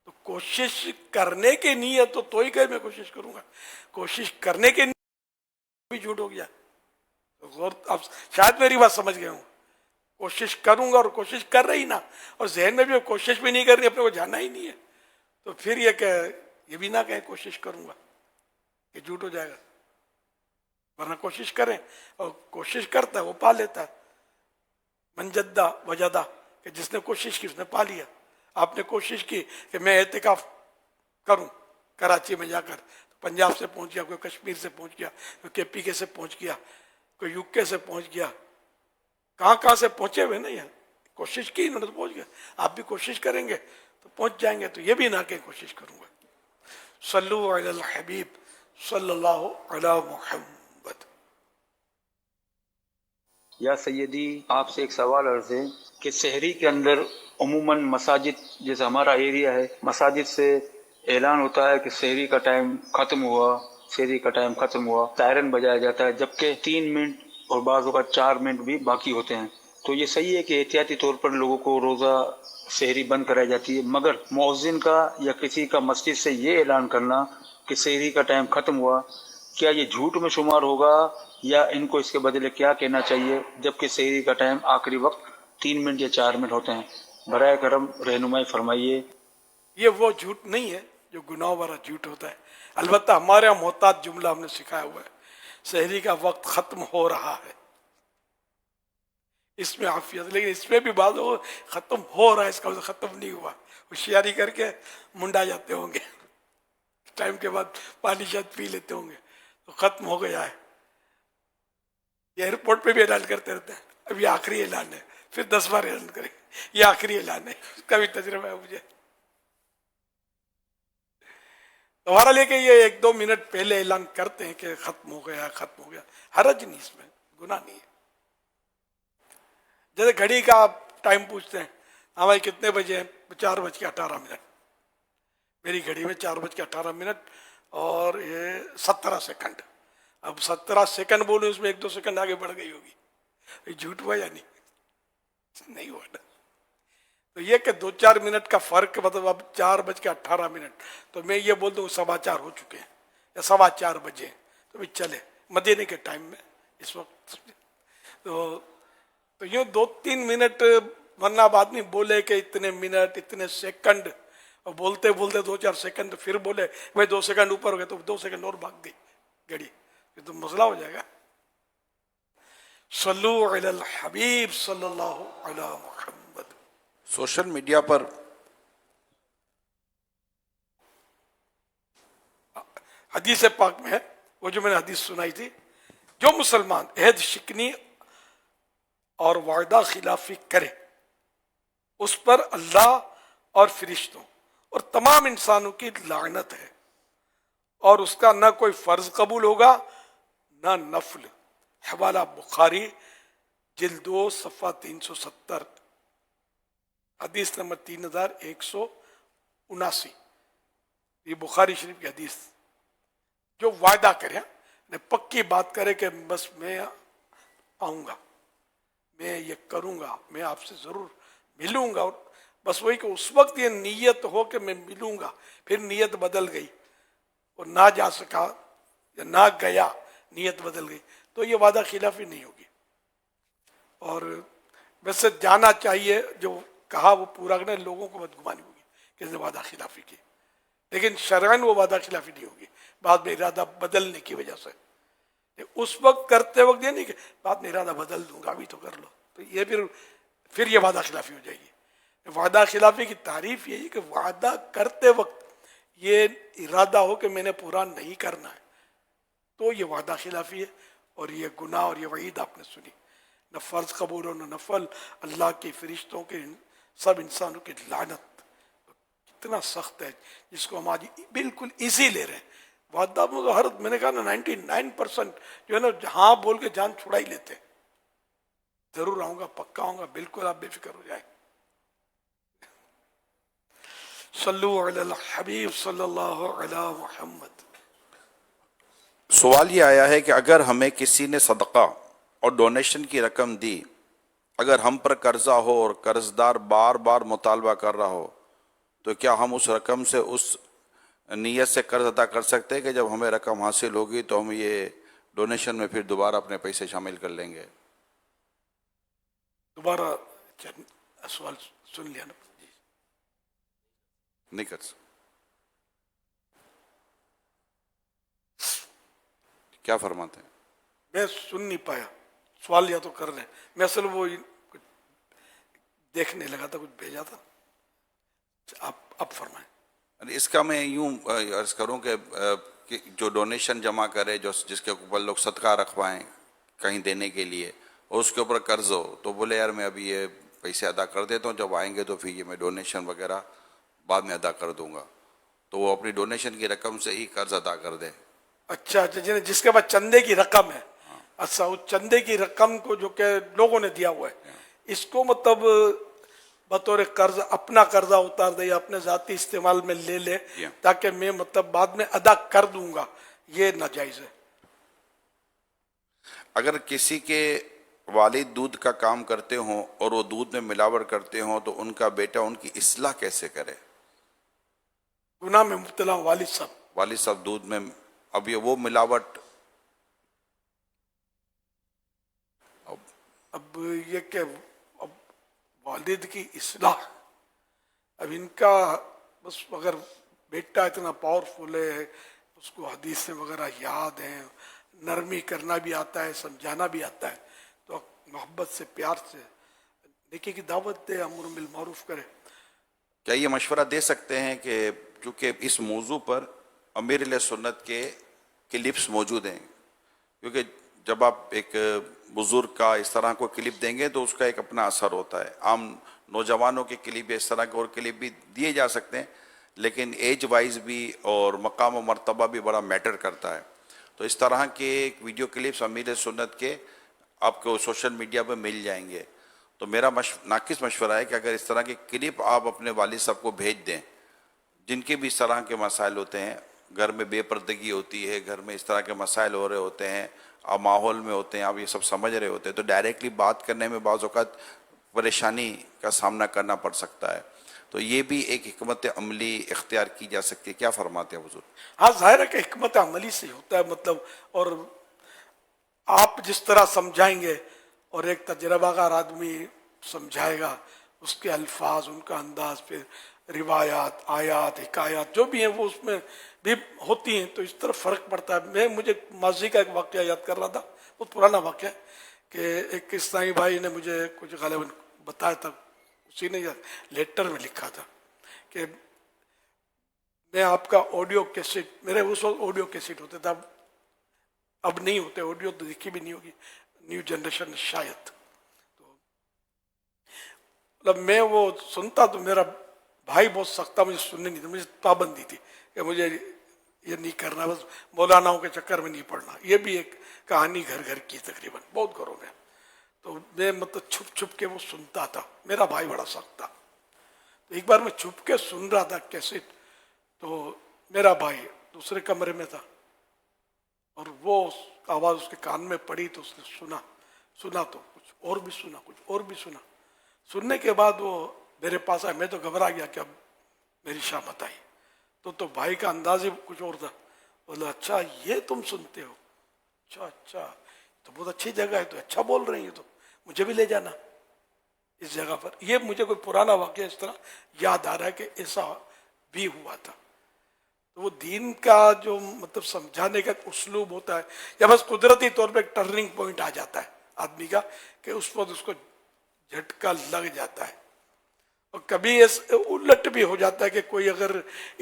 تو کوشش کرنے کی نیت تو ہی کہ میں کوشش کروں گا، کوشش کرنے کے نیت بھی جھوٹ ہو گیا. غور آپ شاید میری بات سمجھ گئے ہوں. کوشش کروں گا اور کوشش کر رہی نا، اور ذہن میں بھی کوشش بھی نہیں کرنی، اپنے کو جانا ہی نہیں ہے، تو پھر یہ کہ یہ بھی نہ کہیں کوشش کروں گا، یہ جھوٹ ہو جائے گا. ورنہ کوشش کریں، اور کوشش کرتا ہے وہ پا لیتا ہے. من جدہ وجدہ، کہ جس نے کوشش کی اس نے پا لیا. آپ نے کوشش کی کہ میں اعتکاف کروں کراچی میں جا کر، پنجاب سے پہنچ گیا، کوئی کشمیر سے پہنچ گیا، کوئی کے پی کے سے پہنچ گیا، کوئی یو کے سے پہنچ گیا، کہاں سے پہنچے ہوئے نا. یار کوشش کی انہوں نے تو پہنچ گیا، آپ بھی کوشش کریں گے تو پہنچ جائیں گے. تو یہ بھی نہ کہ کوشش کروں گا. صلو علی الحبیب صلی اللہ علی محمد. یا سیدی آپ سے ایک سوال عرض ہے کہ سحری کے اندر عموماً مساجد، جیسے ہمارا ایریا ہے، مساجد سے اعلان ہوتا ہے کہ سحری کا ٹائم ختم ہوا، سحری کا ٹائم ختم ہوا، سائرن بجایا جاتا ہے، جبکہ 3 منٹ اور بعض اوقات 4 منٹ بھی باقی ہوتے ہیں. تو یہ صحیح ہے کہ احتیاطی طور پر لوگوں کو روزہ سحری بند کرائی جاتی ہے، مگر مؤذن کا یا کسی کا مسجد سے یہ اعلان کرنا کہ سحری کا ٹائم ختم ہوا کیا یہ جھوٹ میں شمار ہوگا یا ان کو اس کے بدلے کیا کہنا چاہیے، جبکہ سحری کا ٹائم آخری وقت 3 منٹ یا 4 منٹ ہوتے ہیں؟ برائے کرم رہنمائی فرمائیے۔ یہ وہ جھوٹ نہیں ہے جو گناہ والا جھوٹ ہوتا ہے۔ البتہ ہمارے یہاں محتاط جملہ ہم نے سکھایا ہوا ہے، سحری کا وقت ختم ہو رہا ہے، اس میں عافیت، لیکن اس میں بھی بعض لوگ ختم ہو رہا ہے، اس کا مطلب ختم نہیں ہوا، ہوشیاری کر کے منڈا جاتے ہوں گے، ٹائم کے بعد پانی شاید پی لیتے ہوں گے تو ختم ہو گیا ہے۔ یہ ایئرپورٹ پہ بھی اعلان کرتے رہتے ہیں، اب یہ آخری اعلان ہے، پھر 10 بار اعلان کریں یہ آخری اعلان ہے، اس کا بھی تجربہ ہے مجھے۔ ہمارا لے کے یہ 1-2 منٹ پہلے اعلان کرتے ہیں کہ ختم ہو گیا، ختم ہو گیا، حرج نہیں، اس میں گناہ نہیں ہے۔ جیسے گھڑی کا آپ ٹائم پوچھتے ہیں ہمارے کتنے بجے ہیں، 4:18، میری گھڑی میں 4:18 اور یہ 17 سیکنڈ۔ اب 17 سیکنڈ بولوں، اس میں 1-2 سیکنڈ آگے بڑھ گئی ہوگی، یہ جھوٹ ہوا یا نہیں ہوا؟ تو یہ کہ 2-4 منٹ کا فرق، مطلب اب 4:18 تو میں یہ بول دوں 4:15 ہو چکے ہیں یا 4:15 بجے، تو بھی چلے مدینے کے ٹائم میں اس وقت۔ تو یوں 2-3 منٹ، ورنہ اب آدمی بولے کہ اتنے منٹ اتنے سیکنڈ، اور بولتے بولتے 2-4 سیکنڈ پھر بولے میں 2 سیکنڈ اوپر ہو گیا تو 2 سیکنڈ اور بھاگ گئی گھڑی، یہ تو مسئلہ ہو جائے گا۔ صلو علی الحبیب صلی اللہ علی محمد۔ سوشل میڈیا پر حدیث پاک میں ہے، وہ جو میں نے حدیث سنائی تھی، جو مسلمان عہد شکنی اور وعدہ خلافی کرے اس پر اللہ اور فرشتوں اور تمام انسانوں کی لعنت ہے، اور اس کا نہ کوئی فرض قبول ہوگا نہ نفل۔ حوالہ بخاری جلد 2 صفحہ 370، حدیث نمبر 3179، یہ بخاری شریف کی حدیث۔ جو وعدہ کرے، پکی بات کرے کہ بس میں آؤں گا، میں یہ کروں گا، میں آپ سے ضرور ملوں گا، اور بس وہی کہ اس وقت یہ نیت ہو کہ میں ملوں گا، پھر نیت بدل گئی اور نہ جا سکا یا نہ گیا، نیت بدل گئی، تو یہ وعدہ خلافی نہیں ہوگی۔ اور ویسے جانا چاہیے، جو کہا وہ پورا کرنا، لوگوں کو بدگمانی ہوگی کہ اس نے وعدہ خلافی کی، لیکن شرعاً وہ وعدہ خلافی نہیں ہوگی، بعد میں ارادہ بدلنے کی وجہ سے۔ اس وقت کرتے وقت یہ نہیں کہ بعد میں ارادہ بدل دوں گا، ابھی تو کر لو، تو یہ پھر یہ وعدہ خلافی ہو جائے گی۔ وعدہ خلافی کی تعریف یہی کہ وعدہ کرتے وقت یہ ارادہ ہو کہ میں نے پورا نہیں کرنا ہے، تو یہ وعدہ خلافی ہے، اور یہ گناہ اور یہ وعید آپ نے سنی، نہ فرض قبول ہو نہ نفل، اللہ کے فرشتوں کے سب انسانوں کی لعنت اتنا سخت ہے جس کو ہم آج بالکل ایزی لے رہے ہیں۔ وعدہ میں نے کہا نا 99% جو ہے نا ہاں بول کے جان چھڑا ہی لیتے ہیں، ضرور آؤں گا، پکا آؤں گا، بالکل آپ بے فکر ہو جائیں۔ صلو علی الحبیب صلی اللہ علی محمد۔ سوال یہ آیا ہے کہ اگر ہمیں کسی نے صدقہ اور ڈونیشن کی رقم دی، اگر ہم پر قرضہ ہو اور قرض دار بار بار مطالبہ کر رہا ہو، تو کیا ہم اس رقم سے اس نیت سے قرض ادا کر سکتے ہیں کہ جب ہمیں رقم حاصل ہوگی تو ہم یہ ڈونیشن میں پھر دوبارہ اپنے پیسے شامل کر لیں گے؟ دوبارہ سوال سن لیا نا؟ نہیں کر سکتے، کیا فرماتے ہیں؟ میں سن نہیں پایا سوال، یا تو کر رہے ہیں، میں اصل وہ کچھ دیکھنے لگا تھا، کچھ بھیجا تھا، آپ فرمائیں۔ اس کا میں یوں عرض کروں کہ جو ڈونیشن جمع کرے، جس کے اوپر لوگ صدقہ رکھوائیں کہیں دینے کے لیے، اور اس کے اوپر قرض ہو، تو بولے یار میں ابھی یہ پیسے ادا کر دیتا ہوں، جب آئیں گے تو پھر یہ میں ڈونیشن وغیرہ بعد میں ادا کر دوں گا، تو وہ اپنی ڈونیشن کی رقم سے ہی قرض ادا کر دے۔ اچھا، جس کے بعد چندے کی رقم ہے، اچھا، اس چندے کی رقم کو جو کہ لوگوں نے دیا ہوا ہے، اس کو مطلب بطور قرض اپنا قرضہ اتار دے یا اپنے ذاتی استعمال میں لے لے تاکہ میں مطلب بعد میں ادا کر دوں گا، یہ ناجائز ہے۔ اگر کسی کے والد دودھ کا کام کرتے ہوں اور وہ دودھ میں ملاوٹ کرتے ہوں تو ان کا بیٹا ان کی اصلاح کیسے کرے؟ گناہ میں مبتلا والد صاحب، والد صاحب دودھ میں، اب یہ وہ ملاوٹ اب یہ کہ اب والد کی اصلاح، اب ان کا بس اگر بیٹا اتنا پاورفل ہے، اس کو حدیثیں وغیرہ یاد ہیں، نرمی کرنا بھی آتا ہے، سمجھانا بھی آتا ہے، تو محبت سے پیار سے نیکی کی دعوت دے، امر بالمعروف کرے. کیا یہ مشورہ دے سکتے ہیں کہ چونکہ اس موضوع پر امیر علیہ سنت کے کلپس موجود ہیں، کیونکہ جب آپ ایک بزرگ کا اس طرح کو کلپ دیں گے تو اس کا ایک اپنا اثر ہوتا ہے. عام نوجوانوں کے کلپ اس طرح کے اور کلپ بھی دیے جا سکتے ہیں، لیکن ایج وائز بھی اور مقام و مرتبہ بھی بڑا میٹر کرتا ہے. تو اس طرح کے ویڈیو کلپس امیر سنت کے آپ کو سوشل میڈیا پہ مل جائیں گے. تو میرا ناقص مشورہ ہے کہ اگر اس طرح کے کلپ آپ اپنے والد صاحب کو بھیج دیں، جن کے بھی اس طرح کے مسائل ہوتے ہیں، گھر میں بے پردگی ہوتی ہے، گھر میں اس طرح کے مسائل ہو رہے ہوتے ہیں، آپ ماحول میں ہوتے ہیں، آپ یہ سب سمجھ رہے ہوتے ہیں، تو ڈائریکٹلی بات کرنے میں بعض اوقات پریشانی کا سامنا کرنا پڑ سکتا ہے. تو یہ بھی ایک حکمت عملی اختیار کی جا سکتی ہے. کیا فرماتے ہیں حضور؟ ہاں ظاہر ہے کہ حکمت عملی سے ہوتا ہے، مطلب اور آپ جس طرح سمجھائیں گے اور ایک تجربہ کار آدمی سمجھائے گا، اس کے الفاظ، ان کا انداز، پھر روایات، آیات، حکایات جو بھی ہیں وہ اس میں بھی ہوتی ہیں، تو اس طرح فرق پڑتا ہے. مجھے ماضی کا ایک واقعہ یاد کر رہا تھا، بہت پرانا واقعہ ہے، کہ ایک اسلامی بھائی نے مجھے کچھ غالباً بتایا تھا، اسی نے لیٹر میں لکھا تھا کہ میں آپ کا آڈیو کیسٹ، میرے اس وقت آڈیو کیسٹ ہوتے تھا، اب نہیں ہوتے، آڈیو تو دیکھی بھی نہیں ہوگی نیو جنریشن شاید. تو مطلب میں وہ سنتا تو میرا بھائی بہت سخت تھا، مجھے سننے نہیں تھا، مجھے پابندی تھی کہ مجھے یہ نہیں کرنا، بس مولاناؤں کے چکر میں نہیں پڑنا. یہ بھی ایک کہانی گھر گھر کی تقریباً بہت گھروں میں. تو میں مطلب چھپ چھپ کے وہ سنتا تھا، میرا بھائی بڑا سخت تھا. تو ایک بار میں چھپ کے سن رہا تھا کیسٹ، تو میرا بھائی دوسرے کمرے میں تھا اور وہ آواز اس کے کان میں پڑی تو اس نے سنا تو کچھ اور بھی سنا، کچھ اور بھی سنا. سننے کے بعد وہ میرے پاس آیا، میں تو گھبرا گیا کہ اب میری شامت آئی. تو بھائی کا انداز ہی کچھ اور تھا. بولا اچھا یہ تم سنتے ہو، اچھا تو بہت اچھی جگہ ہے، تو اچھا بول رہے ہیں، تو مجھے بھی لے جانا اس جگہ پر. یہ مجھے کوئی پرانا واقعہ اس طرح یاد آ رہا ہے کہ ایسا بھی ہوا تھا. تو وہ دین کا جو مطلب سمجھانے کا اسلوب ہوتا ہے، یا بس قدرتی طور پہ ایک ٹرننگ پوائنٹ آ جاتا ہے آدمی کا کہ اس وقت اس کو جھٹکا لگ جاتا ہے. اور کبھی الٹ بھی ہو جاتا ہے کہ کوئی اگر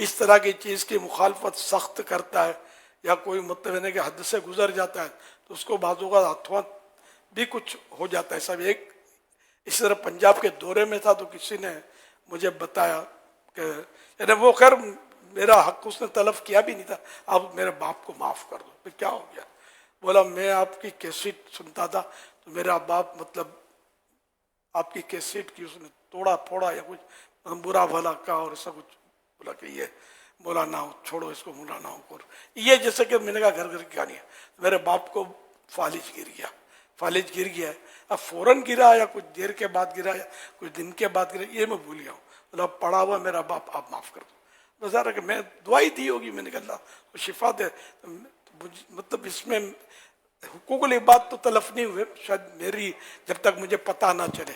اس طرح کی چیز کی مخالفت سخت کرتا ہے یا کوئی مطلب ہے کہ حد سے گزر جاتا ہے تو اس کو بعض اوقات ہاتھوں بھی کچھ ہو جاتا ہے. سب ایک اس طرح پنجاب کے دورے میں تھا تو کسی نے مجھے بتایا کہ یعنی وہ خیر میرا حق اس نے طلب کیا بھی نہیں تھا، آپ میرے باپ کو معاف کر دو. پھر کیا ہو گیا؟ بولا میں آپ کی کیسٹ سنتا تھا تو میرا باپ مطلب آپ کی کیسٹ کی اس نے توڑا پھوڑا یا کچھ برا بھلا کہا اور ایسا کچھ. بولا کہ یہ مولانا ہو، چھوڑو اس کو مولانا ہو کر. یہ جیسے کہ میں نے کہا گھر گھر کی کہانی ہے. میرے باپ کو فالج گر گیا. اب فوراً گرا یا کچھ دیر کے بعد گرا یا کچھ دن کے بعد گرا یہ میں بھول گیا ہوں. بولا پڑا ہوا میرا باپ، آپ معاف کر دو. نظارہ کہ میں دعائی دی ہوگی، میں نے کہا اللہ وہ شفا دے. مطلب اس میں حقوق العباد تو تلف نہیں ہوئے، شاید میری جب تک مجھے پتہ نہ چلے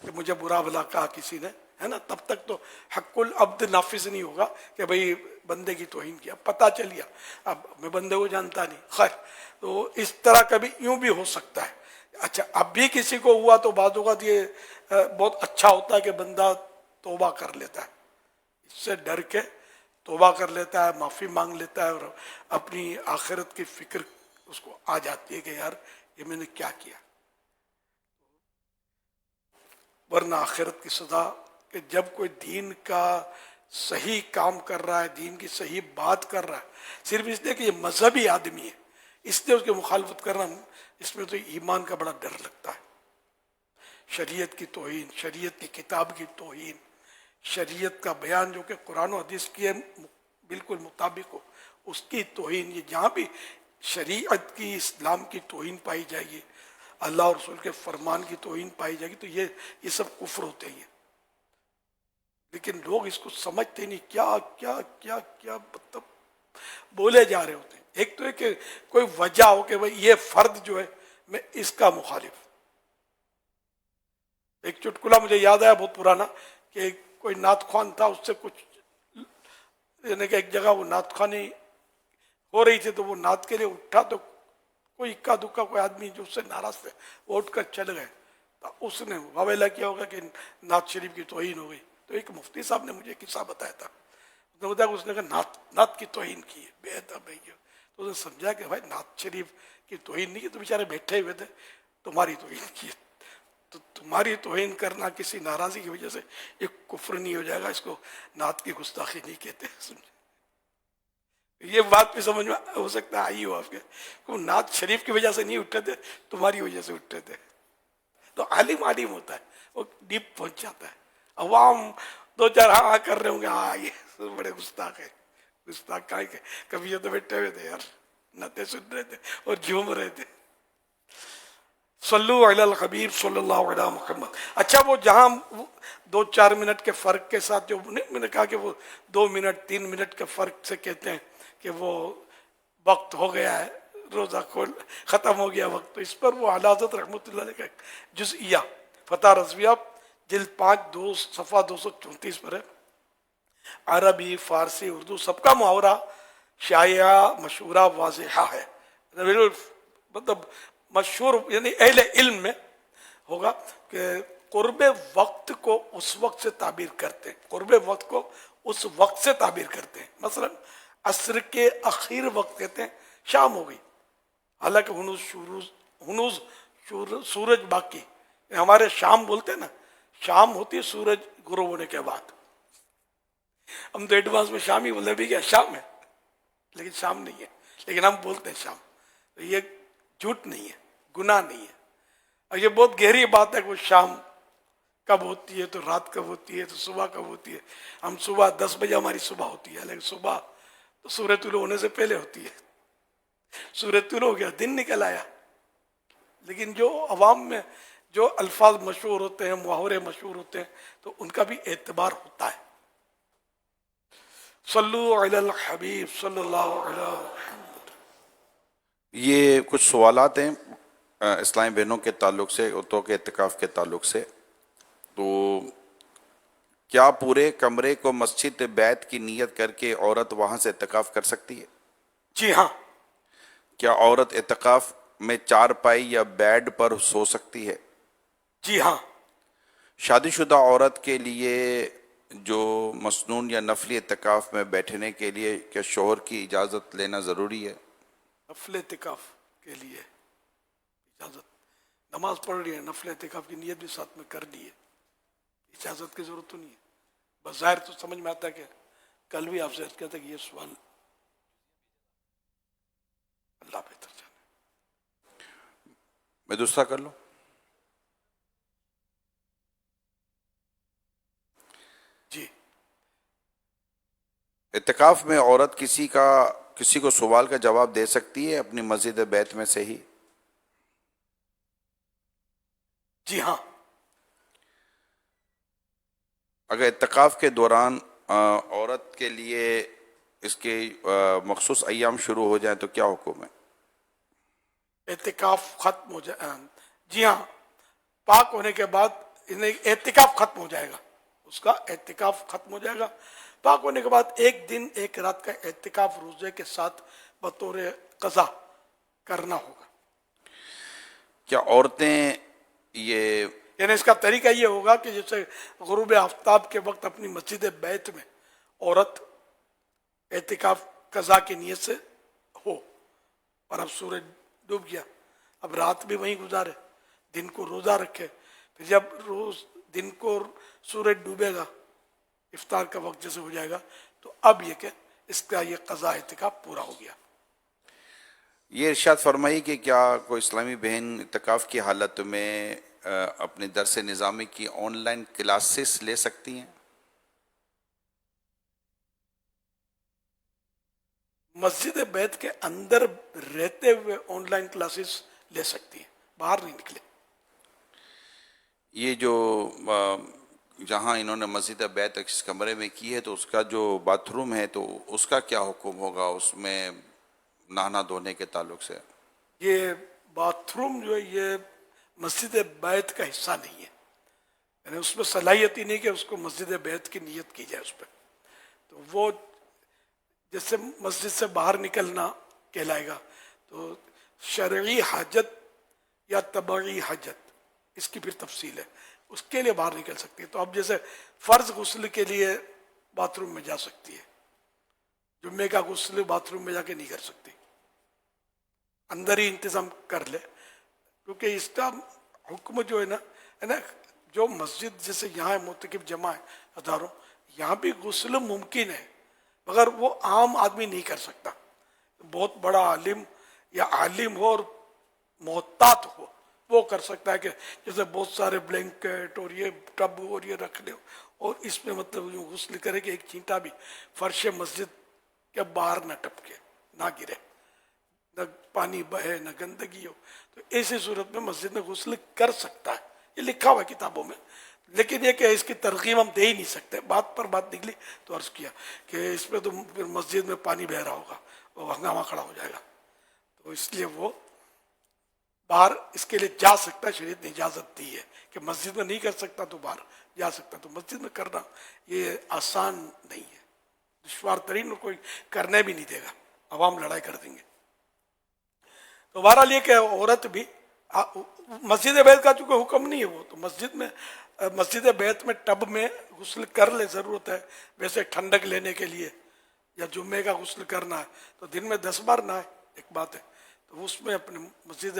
کہ مجھے برا بھلا کہا کسی نے، ہے نا، تب تک تو حق العبد نافذ نہیں ہوگا کہ بھئی بندے کی توہین کیا. پتہ چل گیا، اب میں بندے کو جانتا نہیں. خیر تو اس طرح کبھی یوں بھی ہو سکتا ہے. اچھا اب بھی کسی کو ہوا تو بعض اوقات یہ بہت اچھا ہوتا ہے کہ بندہ توبہ کر لیتا ہے، اس سے ڈر کے توبہ کر لیتا ہے، معافی مانگ لیتا ہے، اور اپنی آخرت کی فکر اس کو آ جاتی ہے کہ یار یہ میں نے کیا کیا. ورنہ آخرت کی سزا کہ جب کوئی دین کا صحیح کام کر رہا ہے، دین کی صحیح بات کر رہا ہے، صرف اس لیے کہ یہ مذہبی آدمی ہے اس لیے اس کی مخالفت کرنا، اس میں تو ایمان کا بڑا ڈر لگتا ہے. شریعت کی توہین، شریعت کی کتاب کی توہین، شریعت کا بیان جو کہ قرآن و حدیث کی بالکل مطابق ہو، اس کی توہین. یہ جہاں بھی شریعت کی، اسلام کی توہین پائی جائے گی، اللہ اور رسول کے فرمان کی توہین پائی جائے گی، تو یہ سب کفر ہوتے ہیں. لیکن لوگ اس کو سمجھتے نہیں، کیا کیا کیا کیا مطلب بولے جا رہے ہوتے ہیں. ایک تو ہے کہ کوئی وجہ ہو کہ بھئی یہ فرد جو ہے میں اس کا مخالف، ایک چٹکلا مجھے یاد آیا بہت پرانا کہ کوئی نعت خوان تھا, اس سے کچھ یعنی کہ ایک جگہ وہ نعت خوانی ہو رہی تھی تو وہ نعت کے لیے اٹھا تو کوئی اکا دکا کوئی آدمی جو اس سے ناراض تھے وہ اٹھ کر چل گئے. تو اس نے واویلا کیا ہوگا کہ نعت شریف کی توہین ہو گئی. تو ایک مفتی صاحب نے مجھے قصہ بتایا تھا, اس نے کہا نعت کی توہین کی ہے, بے ادب ہے. تو اس نے سمجھا کہ بھائی نعت شریف کی توہین نہیں کی, تو بیچارے بیٹھے ہوئے تھے, تمہاری توہین کی ہے. تو تمہاری توہین کرنا کسی ناراضی کی وجہ سے ایک کفر نہیں ہو جائے گا, اس کو نعت کی گستاخی نہیں کہتے. سمجھے یہ بات بھی سمجھ میں ہو سکتا ہے آئی ہو آپ کے, وہ نعت شریف کی وجہ سے نہیں اٹھے تھے, تمہاری وجہ سے اٹھے تھے. تو عالم ہوتا ہے, وہ ڈیپ پہنچ جاتا ہے. عوام دو چار ہاں کر رہے ہوں گے, ہاں یہ بڑے گستاخ ہے. گستاخ کا کبھی یہ تو بیٹھے ہوئے تھے یار, نعتیں سن رہے تھے اور جھوم رہے تھے. صلو علی الحبیب صلی اللہ علیہ محمد. اچھا وہ جہاں 2-4 منٹ کے فرق کے ساتھ جو میں نے کہا کہ وہ 2 منٹ 3 منٹ کے فرق سے کہتے ہیں کہ وہ وقت ہو گیا ہے, روزہ کھول ختم ہو گیا وقت, تو اس پر وہ اعلیٰ حضرت رحمۃ اللہ علیہ کا جزئیہ فتح رضویہ جلد 5 صفحہ 234 پر ہے. عربی, فارسی, اردو سب کا محاورہ شائعہ مشہورہ واضحہ ہے. مطلب مشہور یعنی اہل علم میں ہوگا کہ قرب وقت کو اس وقت سے تعبیر کرتے ہیں, قرب وقت کو اس وقت سے تعبیر کرتے ہیں. مثلا عصر کے اخیر وقت کہتے ہیں شام ہو گئی, حالانکہ ہنوز سورج باقی. ہمارے شام بولتے ہیں نا, شام ہوتی ہے سورج غروب ہونے کے بعد. ہم تو ایڈوانس میں شام ہی بولتے بھی کیا شام ہے, لیکن شام نہیں ہے, لیکن ہم بولتے ہیں شام. یہ جھوٹ نہیں ہے, گناہ نہیں ہے. اور یہ بہت گہری بات ہے کہ وہ شام کب ہوتی ہے, تو رات کب ہوتی ہے, تو صبح کب ہوتی ہے. ہم صبح 10 بجے ہماری صبح ہوتی ہے, لیکن صبح تو سورج طلوع ہونے سے پہلے ہوتی ہے. سورج طلوع ہو گیا, دن نکل آیا. لیکن جو عوام میں جو الفاظ مشہور ہوتے ہیں, محاورے مشہور ہوتے ہیں, تو ان کا بھی اعتبار ہوتا ہے. صلو علی الحبیب صلی اللہ علیہ وسلم. یہ کچھ سوالات ہیں اسلامی بہنوں کے تعلق سے, عورتوں کے اعتکاف کے تعلق سے. تو کیا پورے کمرے کو مسجد بیت کی نیت کر کے عورت وہاں سے اعتکاف کر سکتی ہے؟ جی ہاں. کیا عورت اعتکاف میں چارپائی یا بیڈ پر سو سکتی ہے؟ جی ہاں. شادی شدہ عورت کے لیے جو مسنون یا نفلی اعتکاف میں بیٹھنے کے لیے کیا شوہر کی اجازت لینا ضروری ہے؟ نفل اعتکاف کے لیے اجازت, نماز پڑھ رہی ہے, نفل اعتکاف کی نیت بھی ساتھ میں کر لی ہے, اجازت کی ضرورت تو نہیں ہے. بظاہر تو سمجھ میں آتا ہے کہ کل بھی آپ سے کہتا ہے کہ یہ سوال اللہ بہتر جانے. میں دوسرا کر لوں. جی. اعتکاف میں عورت کسی کو سوال کا جواب دے سکتی ہے اپنی مسجد بیت میں سے ہی؟ جی ہاں. اگر اعتکاف کے دوران عورت کے لیے اس کے مخصوص ایام شروع ہو جائیں تو کیا حکم ہے؟ اعتکاف ختم ہو جائے, جی ہاں, پاک ہونے کے بعد اعتکاف ختم ہو جائے گا, اس کا اعتکاف ختم ہو جائے گا. پاک ہونے کے بعد 1 دن 1 رات کا اعتکاف روزے کے ساتھ بطور قضا کرنا ہوگا. کیا عورتیں یہ یعنی اس کا طریقہ یہ ہوگا کہ جیسے غروب آفتاب کے وقت اپنی مسجد بیت میں عورت اعتکاف قضا کی نیت سے ہو, اور اب سورج ڈوب گیا, اب رات بھی وہیں گزارے, دن کو روزہ رکھے, پھر جب دن کو سورج ڈوبے گا, افطار کا وقت جیسے ہو جائے گا, تو اب یہ کہ اس کا یہ قضا اعتکاف پورا ہو گیا. یہ ارشاد فرمائی کہ کیا کوئی اسلامی بہن اعتکاف کی حالت میں اپنے درس نظامی کی آن لائن کلاسز لے سکتی ہیں؟ مسجد بیت کے اندر رہتے ہوئے آن لائن کلاسز لے سکتی ہیں, باہر نہیں نکلے. یہ جو جہاں انہوں نے مسجد بیت اس کمرے میں کی ہے تو اس کا جو باتھ روم ہے تو اس کا کیا حکم ہوگا اس میں نہانا دھونے کے تعلق سے؟ یہ باتھ روم جو ہے یہ مسجد بیت کا حصہ نہیں ہے, یعنی اس میں صلاحیت ہی نہیں کہ اس کو مسجد بیت کی نیت کی جائے اس پہ. تو وہ جیسے مسجد سے باہر نکلنا کہلائے گا. تو شرعی حاجت یا طبعی حاجت اس کی پھر تفصیل ہے, اس کے لیے باہر نکل سکتی ہے. تو اب جیسے فرض غسل کے لیے باتھ روم میں جا سکتی ہے, جمعے کا غسل باتھ روم میں جا کے نہیں کر سکتی, اندر ہی انتظام کر لے. کیونکہ اس کا حکم جو ہے نا جو مسجد جیسے یہاں معتکف جمع ہے ہزاروں, یہاں بھی غسل ممکن ہے مگر وہ عام آدمی نہیں کر سکتا. بہت بڑا عالم یا عالم ہو اور محتاط ہو وہ کر سکتا ہے, کہ جیسے بہت سارے بلینکٹ اور یہ ٹب اور یہ رکھ لے اور اس میں مطلب یوں غسل کرے کہ ایک چینٹا بھی فرش مسجد کے باہر نہ ٹپکے, نہ گرے, نہ پانی بہے, نہ گندگی ہو. تو ایسی صورت میں مسجد میں غسل کر سکتا ہے, یہ لکھا ہوا ہے کتابوں میں. لیکن یہ کہ اس کی ترغیب ہم دے ہی نہیں سکتے. بات پر بات نکلی تو عرض کیا کہ اس میں تو پھر مسجد میں پانی بہ رہا ہوگا اور ہنگامہ کھڑا ہو جائے گا. تو اس لیے وہ باہر اس کے لیے جا سکتا ہے, شریعت نے اجازت دی ہے کہ مسجد میں نہیں کر سکتا تو باہر جا سکتا. تو مسجد میں کرنا یہ آسان نہیں ہے, دشوار ترین, کوئی کرنے بھی نہیں دے گا, عوام لڑائی کر دیں گے. تو بہرحال یہ کہ عورت بھی مسجد بیت کا چونکہ حکم نہیں ہے, وہ تو مسجد بیت میں ٹب میں غسل کر لے, ضرورت ہے ویسے ٹھنڈک لینے کے لیے, یا جمعے کا غسل کرنا ہے تو دن میں 10 بار نہ ہے, ایک بات ہے. تو اس میں اپنے مسجد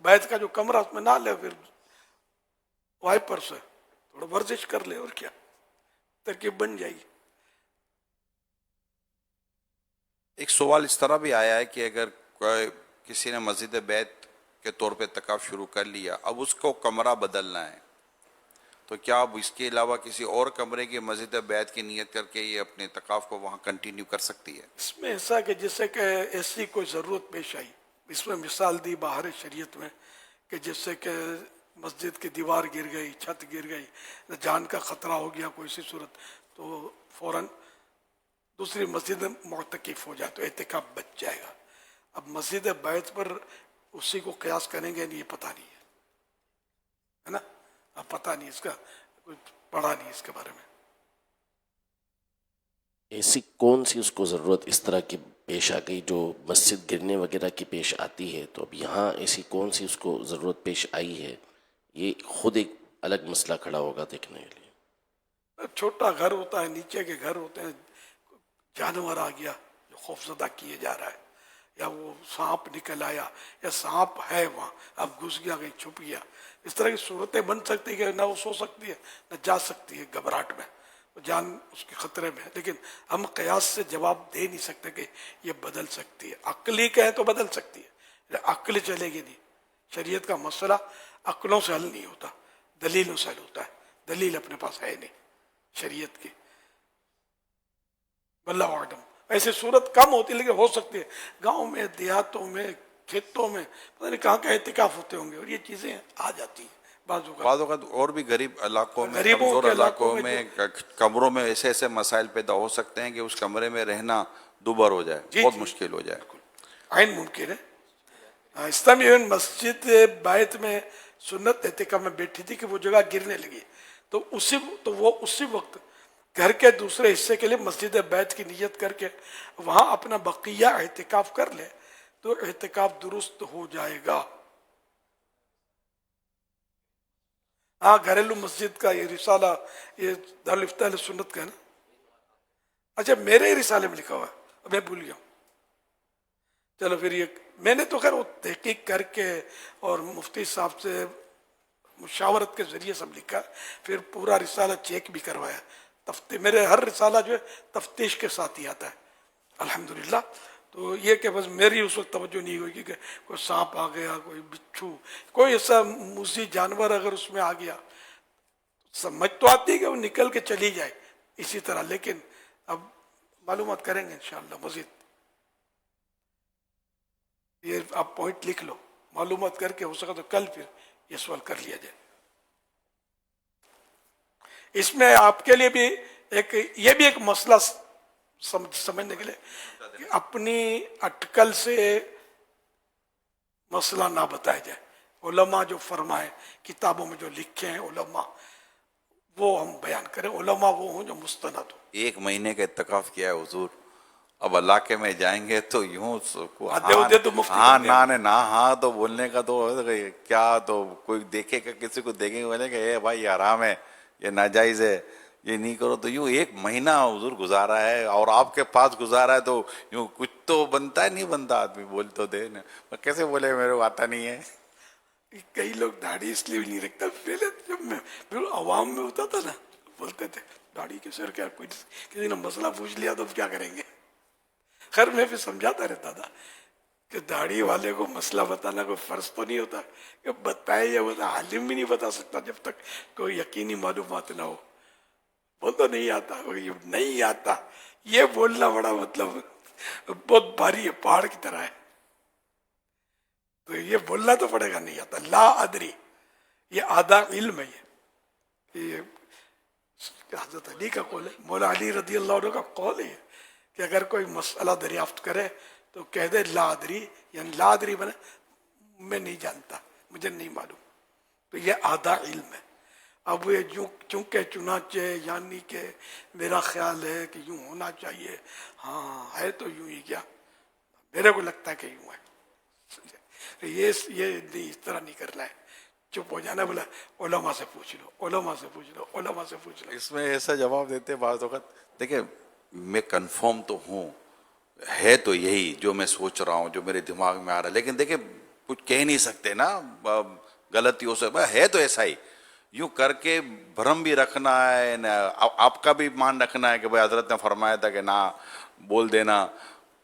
بیت کا جو کمرہ اس میں نہ لے, پھر وائپر سے تھوڑا ورزش کر لے, اور کیا ترکیب بن جائے گی. ایک سوال اس طرح بھی آیا ہے کہ اگر کسی نے مسجد بیت کے طور پہ اعتکاف شروع کر لیا, اب اس کو کمرہ بدلنا ہے, تو کیا اب اس کے علاوہ کسی اور کمرے کی مسجد بیت کی نیت کر کے یہ اپنے اعتکاف کو وہاں کنٹینیو کر سکتی ہے؟ اس میں ایسا کہ جیسے کہ ایسی کوئی ضرورت پیش آئی, اس میں مثال دی باہر شریعت میں کہ جیسے کہ مسجد کی دیوار گر گئی, چھت گر گئی, جان کا خطرہ ہو گیا کوئی سی صورت, تو فوراً دوسری مسجد میں معتکف ہو جائے تو اعتکاف بچ جائے گا. اب مسجد بیت پر اسی کو قیاس کریں گے نہیں, یہ پتہ نہیں ہے نا, اب پتہ نہیں, اس کا کچھ پڑھا نہیں اس کے بارے میں. ایسی کون سی اس کو ضرورت اس طرح کی پیش آ گئی جو مسجد گرنے وغیرہ کی پیش آتی ہے, تو اب یہاں ایسی کون سی اس کو ضرورت پیش آئی ہے, یہ خود ایک الگ مسئلہ کھڑا ہوگا دیکھنے کے لیے. چھوٹا گھر ہوتا ہے, نیچے کے گھر ہوتے ہیں, جانور آ گیا جو خوفزدہ کیے جا رہا ہے, یا وہ سانپ نکل آیا, یا سانپ ہے وہاں اب گھس گیا کہیں چھپ گیا, اس طرح کی صورتیں بن سکتی کہ نہ وہ سو سکتی ہے نہ جا سکتی ہے, گھبراہٹ میں جان اس کے خطرے میں ہے. لیکن ہم قیاس سے جواب دے نہیں سکتے کہ یہ بدل سکتی ہے. عقلی کہیں تو بدل سکتی ہے, عقل چلے گی نہیں. شریعت کا مسئلہ عقلوں سے حل نہیں ہوتا, دلیلوں سے حل ہوتا ہے. دلیل اپنے پاس ہے نہیں شریعت کی, واللہ اعلم. ایسی صورت کم ہوتی لیکن ہو سکتی ہے. گاؤں میں, دیہاتوں میں, کھیتوں میں پتہ نہیں کہاں کا اعتکاف ہوتے ہوں گے, اور یہ چیزیں آ جاتی ہیں بعض اوقات. اور بھی غریب علاقوں میں, غریبوں کمزور کے علاقوں میں کمروں میں ایسے ایسے مسائل پیدا ہو سکتے ہیں کہ اس کمرے میں رہنا دوبر ہو جائے, بہت مشکل ہو جائے. عین ممکن ہے. اسلامی مسجد بیت میں سنت اعتکاف میں بیٹھی تھی کہ وہ جگہ گرنے لگی, تو وہ اسی وقت گھر کے دوسرے حصے کے لیے مسجد بیت کی نیت کر کے وہاں اپنا بقیہ اعتکاف کر لے تو اعتکاف درست ہو جائے گا. ہاں, گھریلو مسجد کا یہ رسالہ, یہ دارالفتہ اہل سنت کا ہے نا. اچھا, میرے ہی رسالے میں لکھا ہوا ہے, میں بھول گیا ہوں. چلو پھر یہ میں نے تو خیر وہ تحقیق کر کے اور مفتی صاحب سے مشاورت کے ذریعے سب لکھا, پھر پورا رسالہ چیک بھی کروایا. میرے ہر رسالہ جو ہے تفتیش کے ساتھ ہی آتا ہے الحمدللہ. تو یہ کہ بس میری اس وقت توجہ نہیں ہوئی کہ کوئی سانپ آ گیا, کوئی بچھو, کوئی ایسا موذی جانور اگر اس میں آ گیا, سمجھ تو آتی ہے کہ وہ نکل کے چلی جائے اسی طرح, لیکن اب معلومات کریں گے انشاءاللہ مزید. یہ آپ پوائنٹ لکھ لو, معلومات کر کے ہو سکا تو کل پھر یہ سوال کر لیا جائے. اس میں آپ کے لیے بھی یہ بھی ایک مسئلہ سمجھنے کے لیے کہ اپنی اٹکل سے مسئلہ نہ بتایا جائے. علماء جو فرمائے, کتابوں میں جو لکھے ہیں علماء, وہ ہم بیان کریں. علماء وہ ہوں جو مستند ہو. 1 مہینے کا اعتکاف کیا ہے حضور, اب علاقے میں جائیں گے تو یوں آدھے ہوتے تو مفتی ہاں بن گئے. نہ نہ ہاں تو بولنے کا تو کیا, تو کوئی دیکھے گا, کسی کو دیکھیں گے بولے کہ اے بھائی یہ حرام ہے, یہ ناجائز ہے, یہ نہیں کرو. تو یوں 1 مہینہ حضور گزارا ہے اور آپ کے پاس گزارا ہے, تو یوں کچھ تو بنتا ہے, نہیں بنتا آدمی بول تو دے نا. کیسے بولے میرے کو آتا نہیں ہے. کئی لوگ داڑھی اس لیے بھی نہیں رکھتا, پہلے جب میں پھر عوام میں ہوتا تھا نا, بولتے تھے داڑھی کے سر کیا, کوئی کسی نے مسئلہ پوچھ لیا تو اب کیا کریں گے. خیر میں پھر سمجھاتا رہتا تھا کہ داڑھی والے کو مسئلہ بتانا کوئی فرض تو نہیں ہوتا, کہ بتائے یا بتا, عالم بھی نہیں بتا سکتا جب تک کوئی یقینی معلومات نہ ہو. وہ تو نہیں آتا, نہیں آتا, یہ بولنا بڑا مطلب بہت بھاری ہے, پہاڑ کی طرح ہے. تو یہ بولنا تو پڑے گا, نہیں آتا. لا ادری, یہ آدھا علم ہے. یہ حضرت علی کا قول ہے, مولا علی رضی اللہ عنہ کا قول ہے کہ اگر کوئی مسئلہ دریافت کرے تو کہہ دے لا ادری, یعنی لا ادری بنے میں نہیں جانتا, مجھے نہیں معلوم. تو یہ آدھا علم ہے. اب یہ چونکہ چنانچہ یعنی کہ میرا خیال ہے کہ یوں ہونا چاہیے, ہاں ہے تو یوں ہی, کیا میرے کو لگتا ہے کہ یوں ہے. یہ نہیں, اس طرح نہیں کرنا ہے, چپ ہو جانا, بولا علماء سے پوچھ لو, علماء سے پوچھ لو, علماء سے پوچھ لو. اس میں ایسا جواب دیتے بعض وقت, دیکھیں میں کنفرم تو ہوں, ہے تو یہی جو میں سوچ رہا ہوں, جو میرے دماغ میں آ رہا ہے, لیکن دیکھیں کچھ کہہ نہیں سکتے نا, غلطی ہو سکتا ہے تو ایسا ہی. یوں کر کے بھرم بھی رکھنا ہے, آپ کا بھی مان رکھنا ہے کہ بھائی حضرت نے فرمایا تھا کہ نہ بول دینا,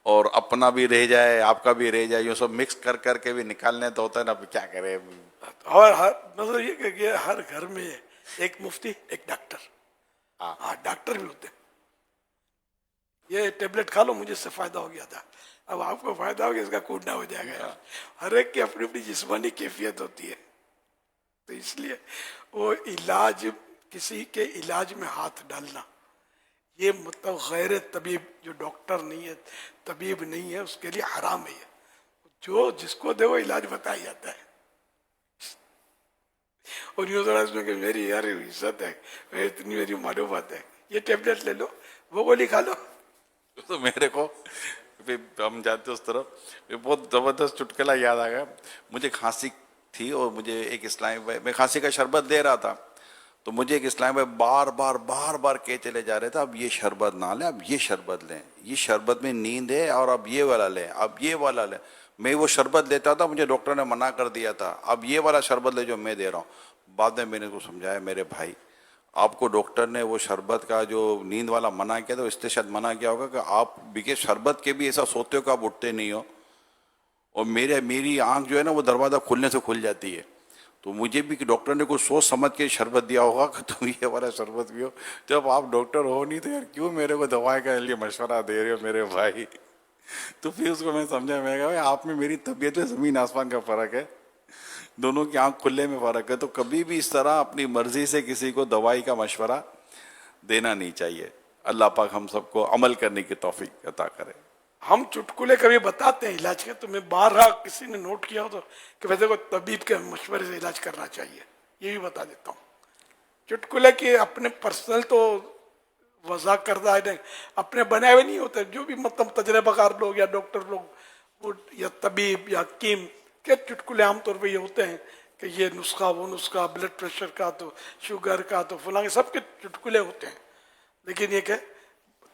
اور اپنا بھی رہ جائے آپ کا بھی رہ جائے, یوں سب مکس کر کر کے بھی نکالنے تو ہوتا ہے نا, کیا کرے. اور مطلب یہ کہ ہر گھر میں ایک مفتی ایک ڈاکٹر, ہاں ڈاکٹر بھی ہوتے ہیں. یہ ٹیبلٹ کھا لو, مجھے اس سے فائدہ ہو گیا تھا, اب آپ کو فائدہ ہو گیا, اس کا کوڑنا ہو جائے گا. ہر ایک کی اپنی اپنی جسمانی کیفیت ہوتی ہے. تو اس لیے وہ علاج, کسی کے علاج میں ہاتھ ڈالنا, یہ مطلب غیر طبیب, جو ڈاکٹر نہیں ہے, طبیب نہیں ہے, اس کے لیے حرام ہے. جو جس کو دے وہ علاج بتایا جاتا ہے. اور یوں ذرا اس میں کہ میری یار عزت ہے, اتنی میری معلومات ہے, یہ ٹیبلٹ لے لو, وہ گولی کھا لو. تو میرے کو ہم جاتے اس طرف, بہت زبردست چٹکلا یاد آ گیا. مجھے کھانسی تھی اور مجھے ایک اسلامی بھائی, میں کھانسی کا شربت دے رہا تھا, تو مجھے ایک اسلامی بھائی بار بار کہہ چلے جا رہے تھے, اب یہ شربت نہ لیں, اب یہ شربت لیں, یہ شربت میں نیند ہے, اور اب یہ والا لیں, اب یہ والا لیں. میں وہ شربت لیتا تھا, مجھے ڈاکٹر نے منع کر دیا تھا, اب یہ والا شربت لے جو میں دے رہا ہوں. بعد میں نے کو سمجھایا, میرے بھائی آپ کو ڈاکٹر نے وہ شربت کا جو نیند والا منع کیا تھا, اس سے شاید منع کیا ہوگا کہ آپ بکے شربت کے بھی ایسا سوتے ہو کہ آپ اٹھتے نہیں ہو, اور میری آنکھ جو ہے نا وہ دروازہ کھلنے سے کھل جاتی ہے. تو مجھے بھی ڈاکٹر نے کوئی سوچ سمجھ کے شربت دیا ہوگا کہ تم یہ والا شربت پیو. جب آپ ڈاکٹر ہو نہیں تو یار کیوں میرے کو دوائی کے لیے مشورہ دے رہے ہو میرے بھائی. تو پھر اس کو میں سمجھا, میں کہا آپ میں میری طبیعت میں زمین آسمان کا فرق ہے, دونوں کی آنکھ کھلنے میں فرق ہے. تو کبھی بھی اس طرح اپنی مرضی سے کسی کو دوائی کا مشورہ دینا نہیں چاہیے. اللہ پاک ہم سب کو عمل کرنے کی توفیق عطا کرے. ہم چٹکلے کبھی بتاتے ہیں علاج کے, تو میں بارہا کسی نے نوٹ کیا ہو تو کہ ویسے کو طبیب کے مشورے سے علاج کرنا چاہیے, یہ بھی بتا دیتا ہوں. چٹکلے کے اپنے پرسنل تو وضع کردہ ہے, اپنے بنائے ہوئے نہیں ہوتے, جو بھی مطلب تجربہ کار لوگ یا ڈاکٹر لوگ یا طبیب یا حکیم کے چٹکلے عام طور پہ یہ ہوتے ہیں کہ یہ نسخہ وہ نسخہ, بلڈ پریشر کا تو شوگر کا تو فلاں, سب کے چٹکلے ہوتے ہیں. لیکن یہ کہ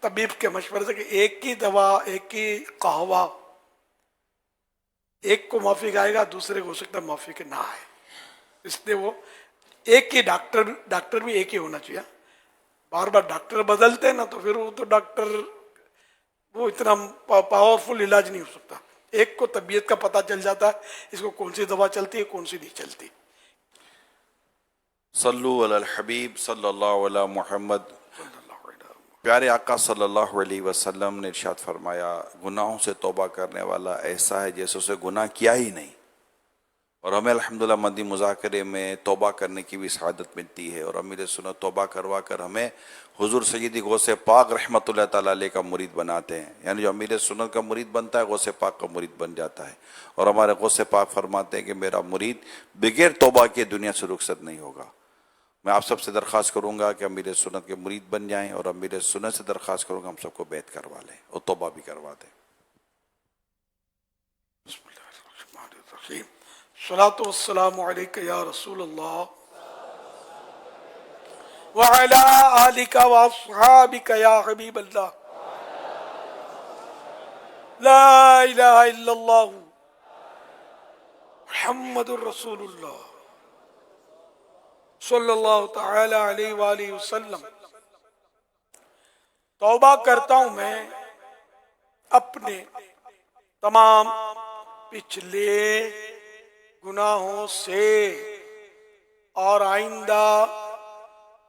طبیب کے مشورے سے کہ ایک ہی دوا, ایک ہی قہوہ, ایک کو موافق آئے گا, دوسرے کو ہو سکتا ہے موافق نہ آئے. اس لیے وہ ایک ہی ڈاکٹر بھی ایک ہی ہونا چاہیے. بار بار ڈاکٹر بدلتے ہیں نا, تو پھر وہ تو ڈاکٹر وہ اتنا پاورفل علاج نہیں ہو سکتا. ایک کو طبیعت کا پتہ چل جاتا ہے, اس کو کون سی دوا چلتی ہے کون سی نہیں چلتی. صلو علی الحبیب صلی اللہ علی محمد. پیارے آقا صلی اللہ علیہ وسلم نے ارشاد فرمایا, گناہوں سے توبہ کرنے والا ایسا ہے جیسے اسے گناہ کیا ہی نہیں. اور ہمیں الحمدللہ مدنی مذاکرے میں توبہ کرنے کی بھی سعادت ملتی ہے, اور امیر سنت توبہ کروا کر ہمیں حضور سیدی غوث پاک رحمۃ اللہ تعالیٰ علیہ کا مرید بناتے ہیں. یعنی جو امیر سنت کا مرید بنتا ہے غوث پاک کا مرید بن جاتا ہے. اور ہمارے غوث پاک فرماتے ہیں کہ میرا مرید بغیر توبہ کے دنیا سے رخصت نہیں ہوگا. میں آپ سب سے درخواست کروں گا کہ امیر سنت کے مرید بن جائیں، اور امیر سنت سے درخواست کروں گا ہم سب کو بیعت کروا لیں اور توبہ بھی کروا دیں۔ بسم اللہ الرحمن الرحیم۔ الصلاۃ والسلام علیک یا رسول اللہ وعلی آلک واصحابک یا حبیب اللہ، لا الہ الا اللہ محمد الرسول اللہ صلی اللہ تعالی علیہ وآلہ وسلم۔ توبہ کرتا ہوں میں اپنے تمام پچھلے گناہوں سے، اور آئندہ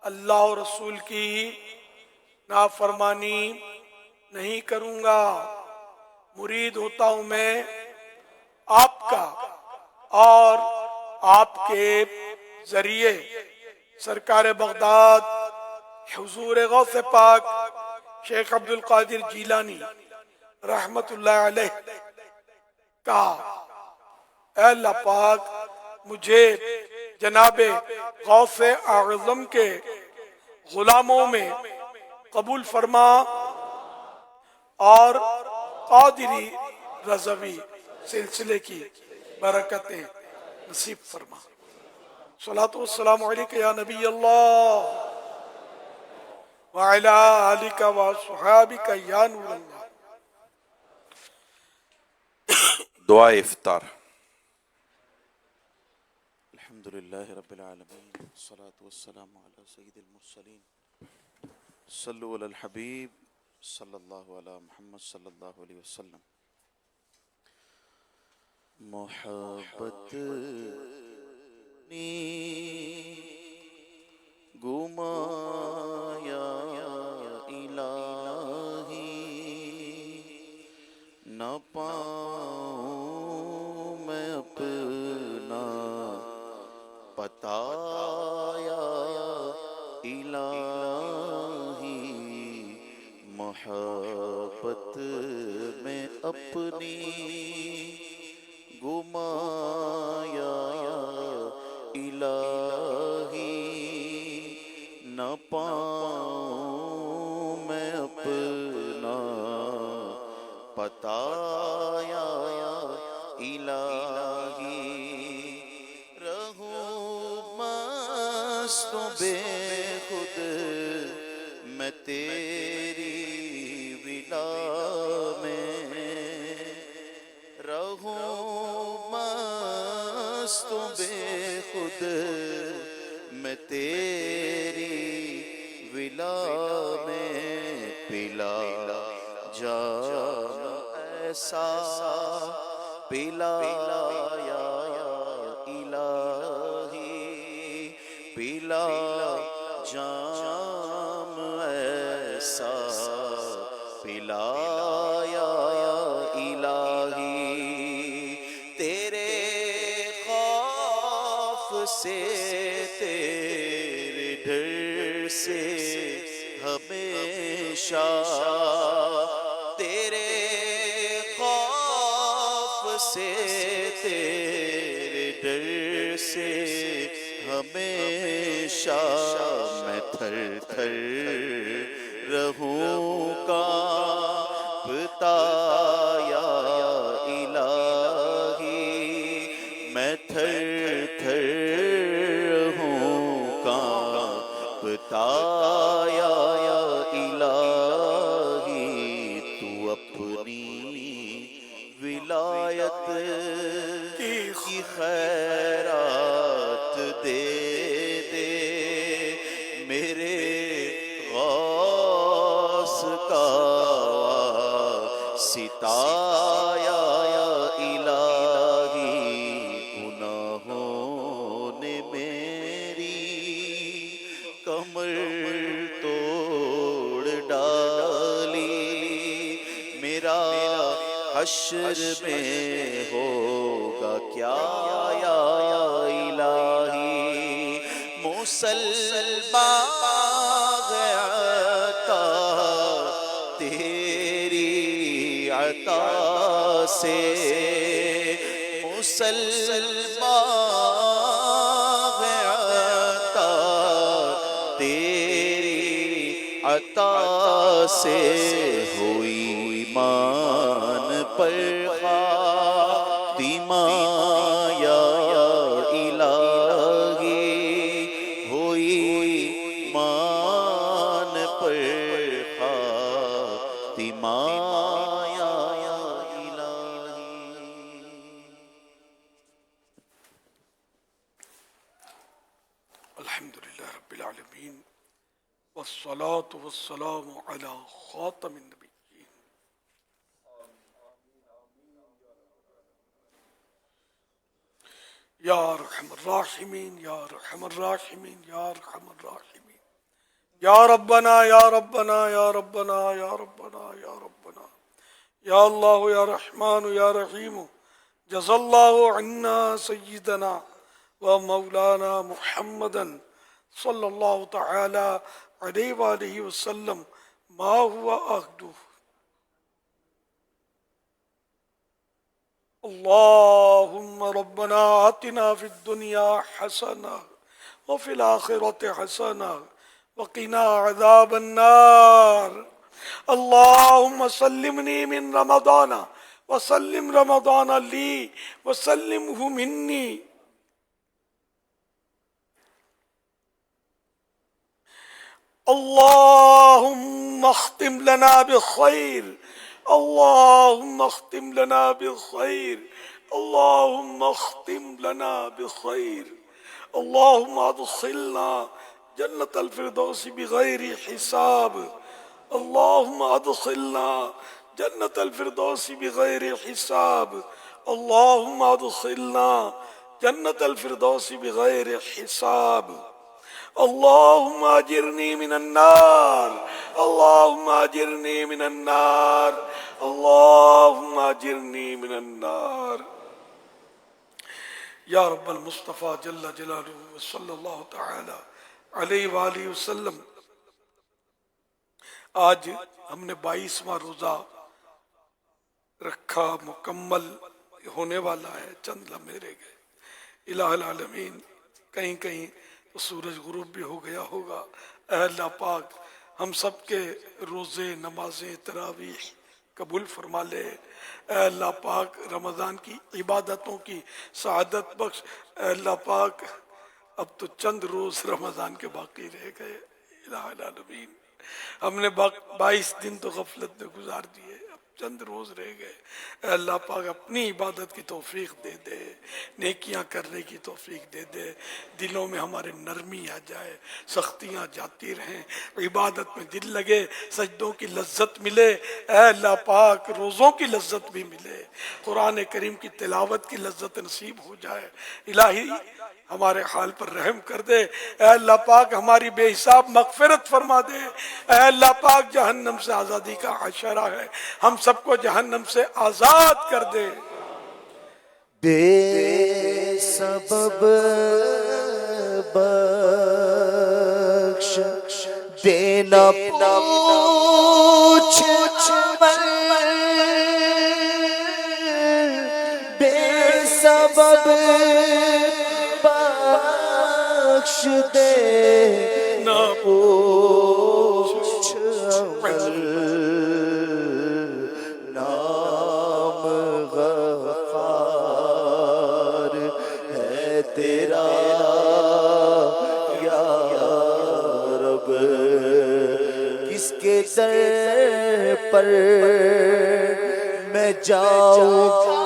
اللہ اور رسول کی نافرمانی نہیں کروں گا۔ مرید ہوتا ہوں میں آپ کا، اور آپ کے ذریعے سرکار بغداد حضور غوث پاک شیخ عبد القادر جیلانی رحمت اللہ علیہ کا، اے اللہ پاک مجھے جناب غوث اعظم کے غلاموں میں قبول فرما، اور قادری رضوی سلسلے کی برکتیں نصیب فرما۔ صلاۃ والسلام علیک یا نبی اللہ وعلی آلک واصحابک یا نور اللہ۔ دعا افطار۔ الحمدللہ رب العالمین، والصلاة والسلام علی سید المرسلین، صلو علی الحبیب صلی اللہ علی محمد صلی اللہ علیہ وسلم۔ محبت نے گمایا الہی، نہ پاؤں میں اپنا بتایا الہی، محبت میں اپنی گمایا الہی، نہ پاؤں میں اپنا بتایا الہی، مست و بے خود میں تیری ولا میں رہوں، مست و بے خود میں تیری ولا میں، پلا جام ایسا پلایا الہی، پلا جام ایسا پلایا الہی، تیرے خوف سے تیرے ڈر سے ہمیشہ، تیرے خوف سے تیرے ڈر سے ہمیشہ، میں تھر تھر رہوں کانپتا یا الہی، میں تھر تھر رہوں کانپتا یا الہی، تو اپنی ولایت کی خیرات دے دے، میرے غوث کا ستایا الہی، گناہوں نے میری کمر توڑ ڈالی، میرا حشر میں ہوگا کیا یا الہی، مسلمان عطا تیری عطا سے، مسلمان عطا عطا سے ہوئی ایمان پر خاتمہ یا الہی، ہوئی ایمان پر خاتمہ یا الہی۔ الحمدللہ رب العالمین، والصلاة والسلام علی خاتم النبیین۔ یا ارحم الراحمین، یا ارحم الراحمین، یا ارحم الراحمین، یا ربنا یا ربنا یا ربنا یا ربنا یا ربنا، یا اللہ یا رحمان یا رحیم، جزا اللہ عنا سیدنا و مولانا محمدا صلی اللہ تعالی علیہ وآلہ وسلم ما هو عہدہ۔ اللہم ربنا آتنا فی الدنیا حسنہ وفی الآخرۃ حسنہ وقنا عذاب النار۔ اللہم سلمنی من رمضان وسلم رمضان لی وسلمہ منی۔ اللہم اختم لنا بخیر، اللہم اختم لنا بخیر، اللہم اختم لنا بخیر، اللہم ادخلنا جنت الفردوس بغیر حساب، اللہم ادخلنا جنت الفردوس بغیر حساب، اللہم ادخلنا جنت الفردوس بغیر حساب، اللہم اجرنی من النار، اللہم اجرنی من النار، اللہم اجرنی من النار۔ یا رب المصطفیٰ جل جلالہ صلی اللہ تعالی علیہ وآلہ وسلم، آج ہم نے 22واں روزہ رکھا، مکمل ہونے والا ہے، چند لمحے رہ گئے۔ الہ العالمین، کہیں کہیں تو سورج غروب بھی ہو گیا ہوگا۔ اے اللہ پاک ہم سب کے روزے، نمازیں، تراویح قبول فرما لے۔ اے اللہ پاک رمضان کی عبادتوں کی سعادت بخش۔ اے اللہ پاک اب تو چند روز رمضان کے باقی رہ گئے۔ الہ العالمین، ہم نے 22 دن تو غفلت میں گزار دیے، اب چند روز رہ گئے۔ اے اللہ پاک اپنی عبادت کی توفیق دے دے، نیکیاں کرنے کی توفیق دے دے، دلوں میں ہمارے نرمی آ جائے، سختیاں جاتی رہیں، عبادت میں دل لگے، سجدوں کی لذت ملے۔ اے اللہ پاک روزوں کی لذت بھی ملے، قرآن کریم کی تلاوت کی لذت نصیب ہو جائے۔ الہی ہمارے حال پر رحم کر دے۔ اے اللہ پاک ہماری بے حساب مغفرت فرما دے۔ اے اللہ پاک جہنم سے آزادی کا عشرہ ہے، ہم سب کو جہنم سے آزاد کر دے۔ بے سبب بخش دینا پوچھ بے سبب بخش دے نہ پوچھ نام غفار ہے تیرا یا رب، کس کے در پر میں جاؤں گا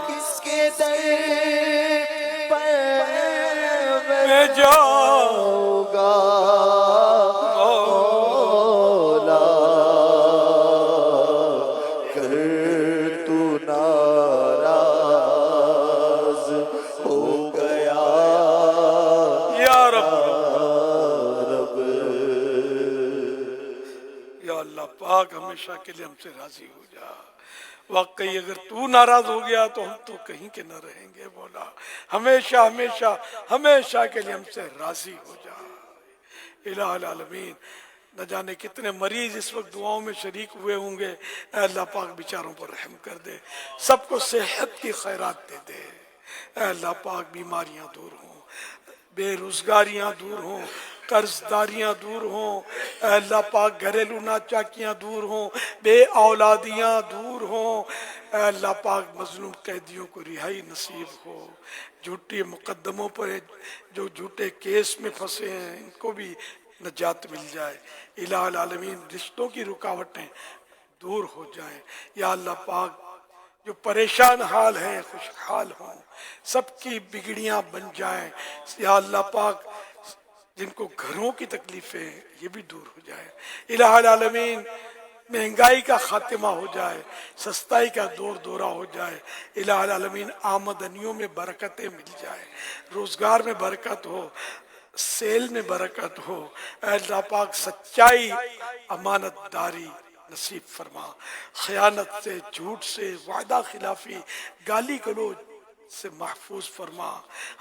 کس کے در پر میں جاؤں گا مولا، کر تو ناراض ہو گیا یا رب۔ یا اللہ پاک ہمیشہ کے لیے ہم سے راضی ہو جا۔ واقعی اگر تو ناراض ہو گیا تو ہم تو کہیں کے نہ رہیں گے مولا، ہمیشہ ہمیشہ ہمیشہ کے لیے ہم سے راضی ہو جا۔ الہ العالمین، نہ جانے کتنے مریض اس وقت دعاؤں میں شریک ہوئے ہوں گے، اے اللہ پاک بیچاروں پر رحم کر دے، سب کو صحت کی خیرات دے دے، اے اللہ پاک بیماریاں دور ہوں، بے روزگاریاں دور ہوں، قرض داریاں دور ہوں، اے اللہ پاک گھریلو ناچاکیاں دور ہوں، بے اولادیاں دور ہوں، اے اللہ پاک مظلوم قیدیوں کو رہائی نصیب ہو، جھوٹے مقدموں پر جو جھوٹے کیس میں پھنسے ہیں ان کو بھی نجات مل جائے، الہ العالمین رشتوں کی رکاوٹیں دور ہو جائیں، یا اللہ پاک جو پریشان حال ہیں خوشحال ہوں، سب کی بگڑیاں بن جائیں، یا اللہ پاک جن کو گھروں کی تکلیفیں ہیں یہ بھی دور ہو جائے، الہ العالمین مہنگائی کا خاتمہ ہو جائے، سستائی کا دور دورہ ہو جائے، الہ العالمین آمدنیوں میں برکتیں مل جائے، روزگار میں برکت ہو، سیل میں برکت ہو، اے اللہ پاک سچائی امانت داری نصیب فرما، خیانت سے، جھوٹ سے، وعدہ خلافی، گالی گلوچ سے محفوظ فرما،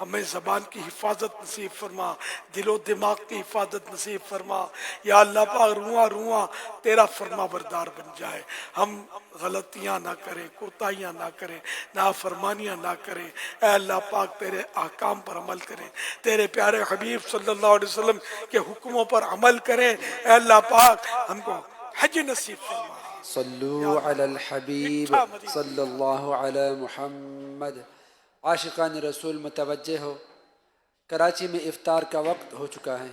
ہمیں زبان کی حفاظت نصیب فرما، دل و دماغ کی حفاظت نصیب فرما، یا اللہ پاک رواں رواں تیرا فرما بردار بن جائے، ہم غلطیاں نہ کریں، کوتاہیاں نہ کریں، نافرمانیاں نہ کریں، اے اللہ پاک تیرے احکام پر عمل کریں، تیرے پیارے حبیب صلی اللہ علیہ وسلم کے حکموں پر عمل کریں، اے اللہ پاک ہم کو حج نصیب فرما۔ صلو علی الحبیب صلی اللہ علی محمد۔ عاشقان رسول متوجہ ہو، کراچی میں افطار کا وقت ہو چکا ہے،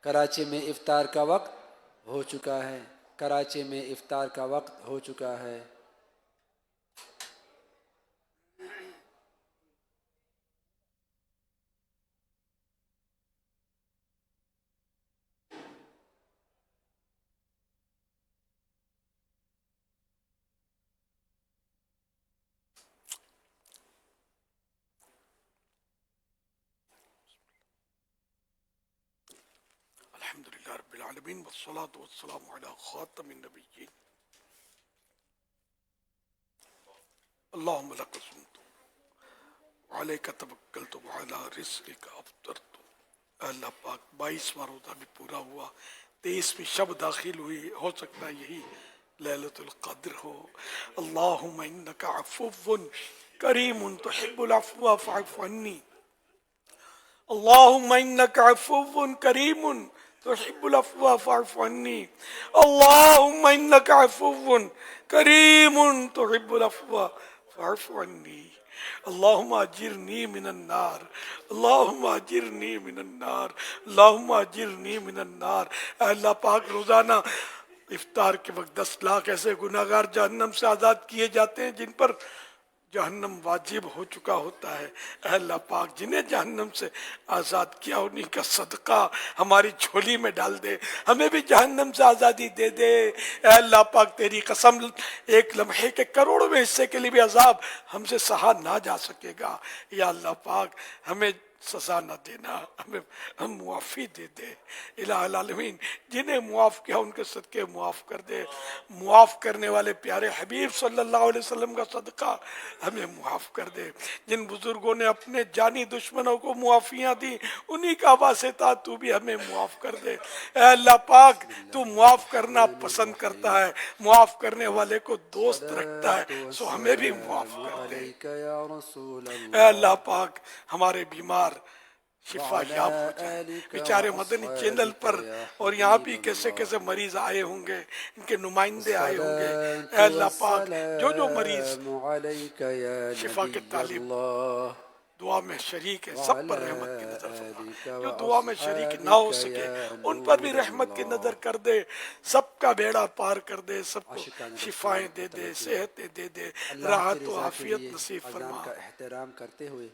کراچی میں افطار کا وقت ہو چکا ہے، کراچی میں افطار کا وقت ہو چکا ہے۔ الحمدللہ رب العالمین والصلاة والسلام علی خاتم النبیین، اللہم لک صمت وعلیک توکلت وعلی رزقک افطرت۔ اے اللہ پاک 22واں روزہ بھی پورا ہوا، 23ویں شب داخل ہوئی، ہو سکتا ہے یہی لیلۃ القدر ہو۔ اللہم انک عفو کریم تحب العفو فاعف عنی، اللہم انک عفو کریم تحب العفو فاعف عنی، اللہم انک عفو کریم تحب العفو فاعف عنی، اللہم اجرنی من النار، اللہم اجرنی من النار، اللہم اجرنی من النار۔ اے اللہ پاک روزانہ افطار کے وقت 10 لاکھ ایسے گناہگار جہنم سے آزاد کیے جاتے ہیں جن پر جہنم واجب ہو چکا ہوتا ہے، اے اللہ پاک جنہیں جہنم سے آزاد کیا انہی کا صدقہ ہماری جھولی میں ڈال دے، ہمیں بھی جہنم سے آزادی دے دے، اے اللہ پاک تیری قسم ایک لمحے کے کروڑویں حصے کے لیے بھی عذاب ہم سے سہا نہ جا سکے گا، یا اللہ پاک ہمیں سزا نہ دینا، ہم معافی دے دے، الہ العالمین جنہیں معاف کیا ان کے صدقے معاف کر دے، معاف کرنے والے پیارے حبیب صلی اللہ علیہ وسلم کا صدقہ ہمیں معاف کر دے، جن بزرگوں نے اپنے جانی دشمنوں کو معافیاں دی انہی کا واسطہ تو بھی ہمیں معاف کر دے، اے اللہ پاک تو معاف کرنا پسند کرتا ہے، معاف کرنے والے کو دوست رکھتا ہے، سو ہمیں بھی معاف کر دے، اے اللہ پاک ہمارے بیمار شفا یاب ہو جائے، بیچارے مدنی چینل پر اور یہاں بھی کیسے کیسے مریض آئے ہوں گے، ان کے نمائندے آئے ہوں گے، اے اللہ پاک جو مریض شفا کے طالب دعا میں شریک ہے سب پر رحمت کی نظر فرما، جو دعا میں شریک نہ ہو سکے ان پر بھی رحمت کی نظر کر دے، سب کا بیڑا پار کر دے، سب کو شفائیں دے دے، صحتیں دے دے، راحت و عافیت نصیب فرما۔ کا احترام کرتے ہوئے